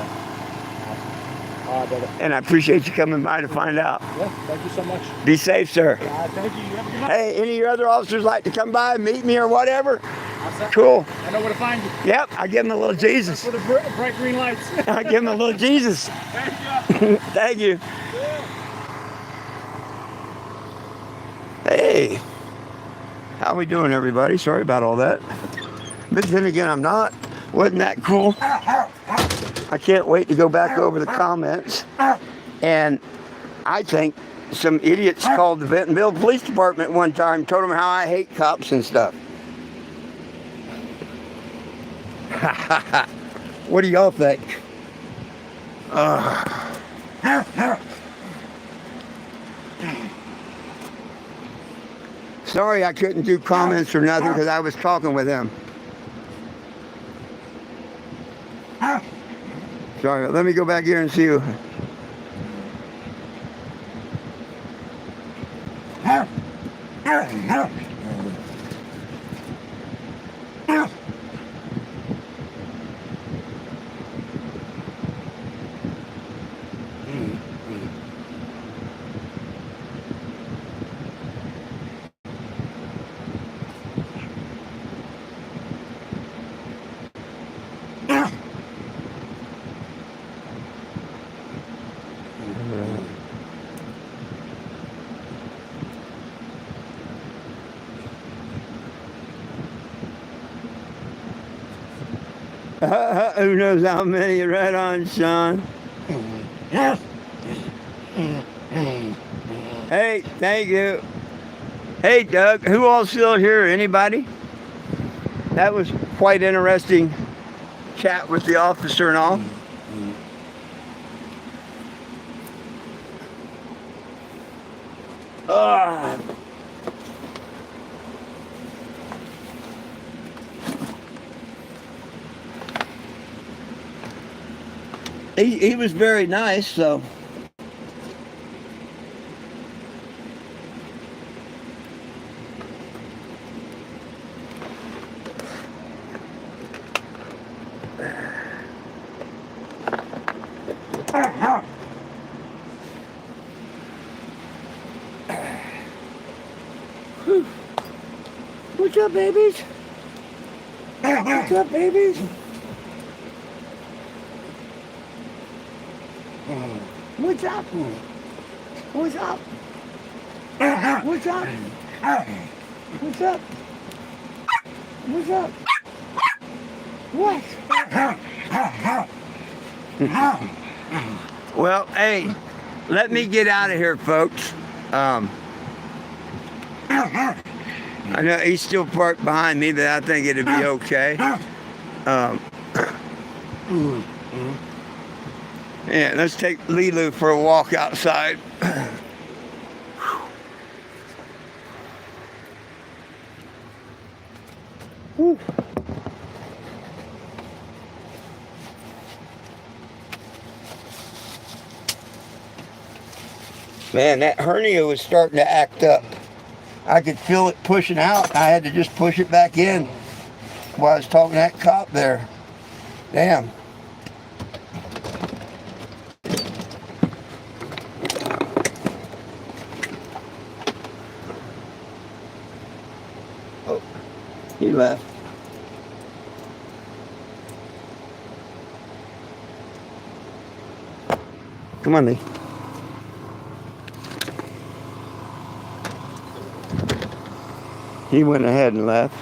All right, brother. And I appreciate you coming by to find out. Yeah, thank you so much. Be safe, sir. Thank you. You have a good night. Hey, any of your other officers like to come by and meet me or whatever? All set. Cool. I know where to find you. Yep, I give him a little Jesus. For the bright green lights. I give him a little Jesus. Thank you. Thank you. Hey, how we doing, everybody? Sorry about all that. But then again, I'm not. Wasn't that cool? I can't wait to go back over the comments. And I think some idiots called the Bentonville Police Department one time, told them how I hate cops and stuff. What do y'all think? Sorry I couldn't do comments or nothing because I was talking with him. Sorry, let me go back here and see you. Who knows how many you're right on, Sean? Hey, thank you. Hey, Doug, who all still here? Anybody? That was quite interesting chat with the officer and all. He was very nice, so. What's up, babies? What's up, babies? What's up? What's up? What's up? What's up? What's up? What? Well, hey, let me get out of here, folks. I know he's still parked behind me, but I think it'll be okay. Yeah, let's take Lilu for a walk outside. Whew. Man, that hernia was starting to act up. I could feel it pushing out. I had to just push it back in while I was talking to that cop there. Damn. Oh, he left. Come on, Lee. He went ahead and left.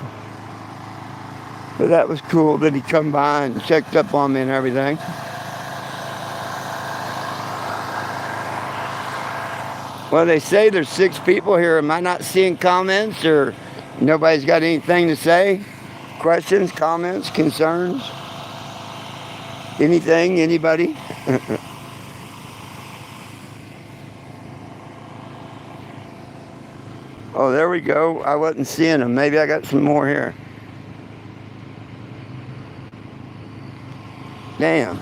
But that was cool that he come by and checked up on me and everything. Well, they say there's 6 people here. Am I not seeing comments, or nobody's got anything to say? Questions, comments, concerns? Anything, anybody? Oh, there we go. I wasn't seeing them. Maybe I got some more here. Damn.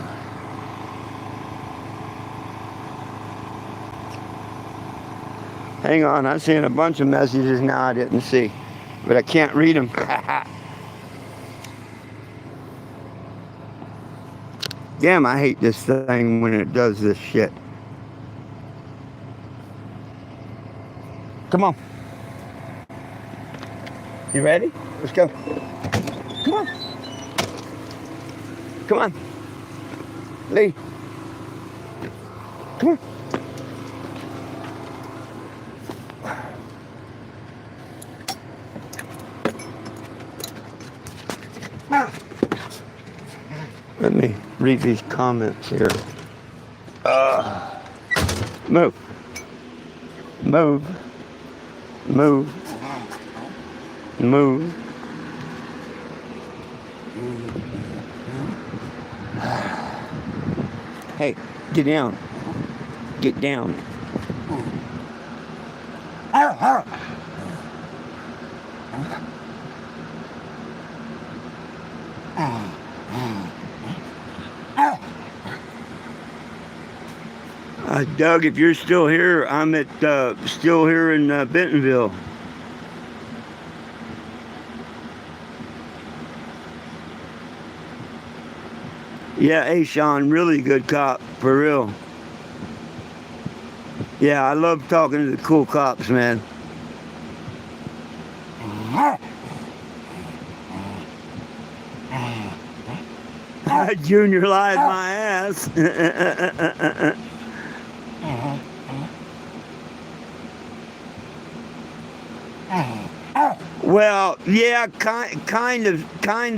Hang on, I'm seeing a bunch of messages now I didn't see, but I can't read them. Damn, I hate this thing when it does this shit. Come on. You ready? Let's go. Come on. Come on. Lee. Come on. Let me read these comments here. Move. Move. Move. Move. Hey, get down. Get down. Doug, if you're still here, I'm still here in Bentonville. Yeah, hey Sean, really good cop, for real. Yeah, I love talking to the cool cops, man. Junior lied my ass. Well, yeah, kind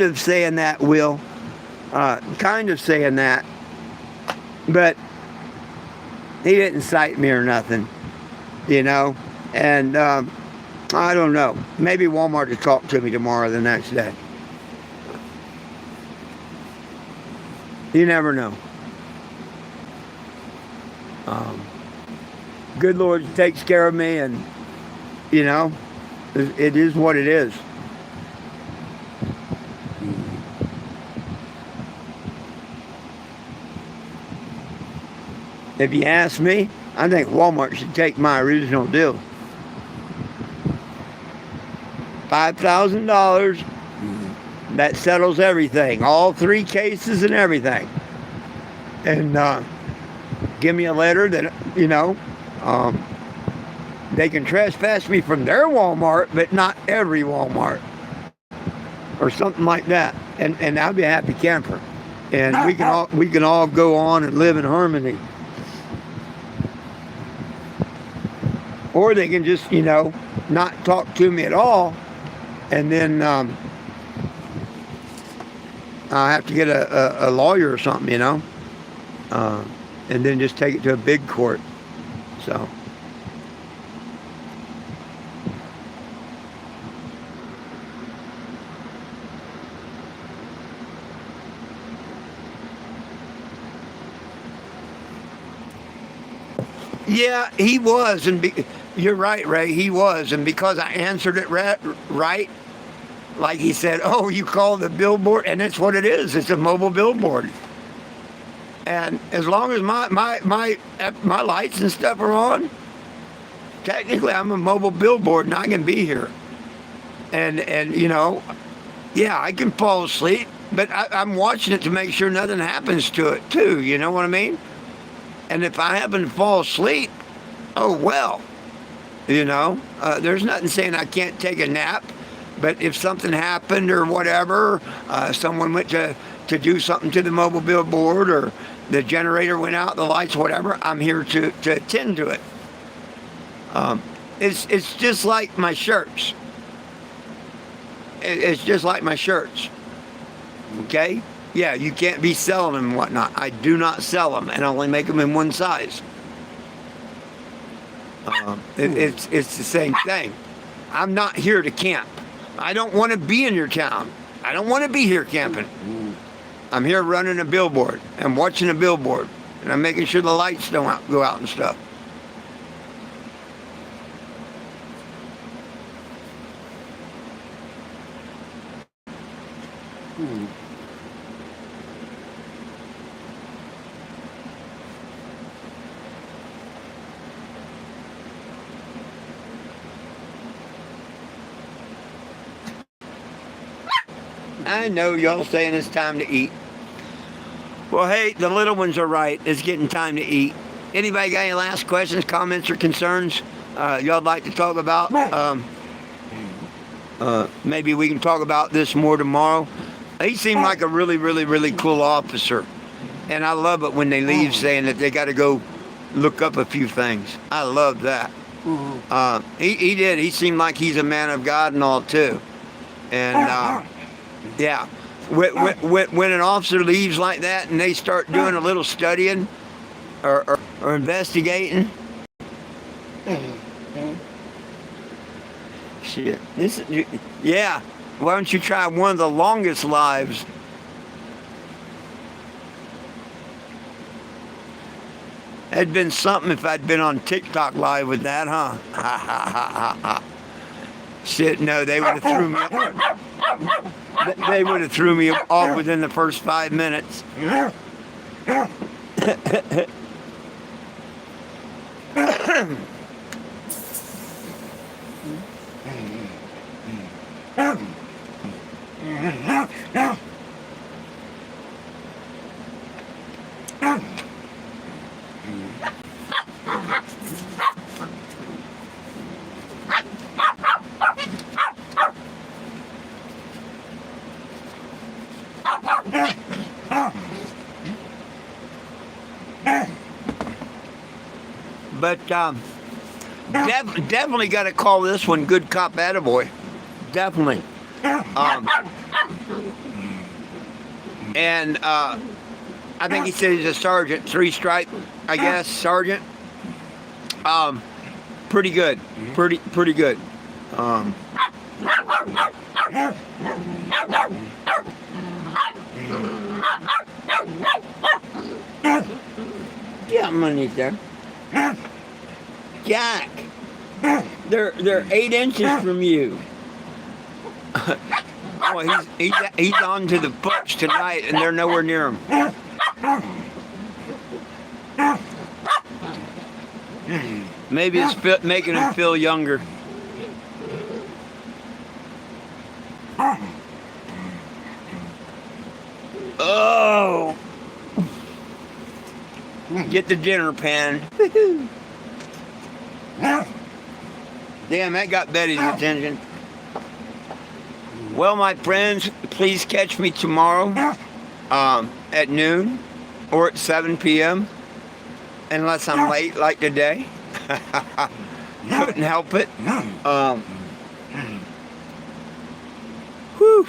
of saying that, Will. Kind of saying that, but he didn't cite me or nothing, you know. And I don't know. Maybe Walmart will talk to me tomorrow or the next day. You never know. Good Lord takes care of me, and you know, it is what it is. If you ask me, I think Walmart should take my original deal. $5,000. That settles everything. All 3 cases and everything. And give me a letter that, you know, they can trespass me from their Walmart, but not every Walmart. Or something like that. And I'll be a happy camper. And we can all go on and live in harmony. Or they can just, you know, not talk to me at all, and then I'll have to get a lawyer or something, you know, and then just take it to a big court. So. Yeah, he was, and you're right, Ray. He was, and because I answered it right, like he said, "Oh, you called the billboard," and that's what it is. It's a mobile billboard. And as long as my lights and stuff are on, technically I'm a mobile billboard, and I can be here. And you know, yeah, I can fall asleep, but I'm watching it to make sure nothing happens to it too. You know what I mean? And if I happen to fall asleep, oh well. You know, there's nothing saying I can't take a nap, but if something happened or whatever, someone went to do something to the mobile billboard, or the generator went out, the lights, whatever, I'm here to attend to it. It's just like my shirts. It's just like my shirts. Okay? Yeah, you can't be selling them and whatnot. I do not sell them, and I only make them in one size. It's the same thing. I'm not here to camp. I don't want to be in your town. I don't want to be here camping. I'm here running a billboard and watching a billboard, and I'm making sure the lights don't go out and stuff. I know y'all saying it's time to eat. Well, hey, the little ones are right. It's getting time to eat. Anybody got any last questions, comments, or concerns y'all like to talk about? Maybe we can talk about this more tomorrow. He seemed like a really, really, really cool officer. And I love it when they leave saying that they got to go look up a few things. I love that. He did. He seemed like he's a man of God and all, too. And... yeah, when an officer leaves like that and they start doing a little studying or investigating, shit, yeah, why don't you try one of the longest lives? It'd been something if I'd been on TikTok live with that, huh? Ha ha ha ha ha. Shit, no, they would have threw me up. They would have threw me off within the first 5 minutes. But definitely got to call this one good cop, attaboy. Definitely. And I think he said he's a sergeant, 3-stripe, I guess, sergeant. Pretty good, pretty good. Get underneath there, Jack. They're 8 inches from you. Oh, he's on to the books tonight, and they're nowhere near him. Maybe it's making him feel younger. Oh! Get the dinner pan. Damn, that got Betty's attention. Well, my friends, please catch me tomorrow at noon or at 7 p.m. Unless I'm late like today. Couldn't help it. Whew.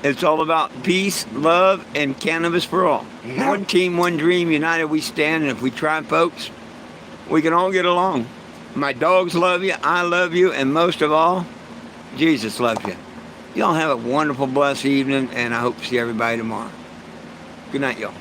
It's all about peace, love, and cannabis for all. One team, one dream, united we stand, and if we try, folks, we can all get along. My dogs love you, I love you, and most of all, Jesus loves you. Y'all have a wonderful, blessed evening, and I hope to see everybody tomorrow. Good night, y'all.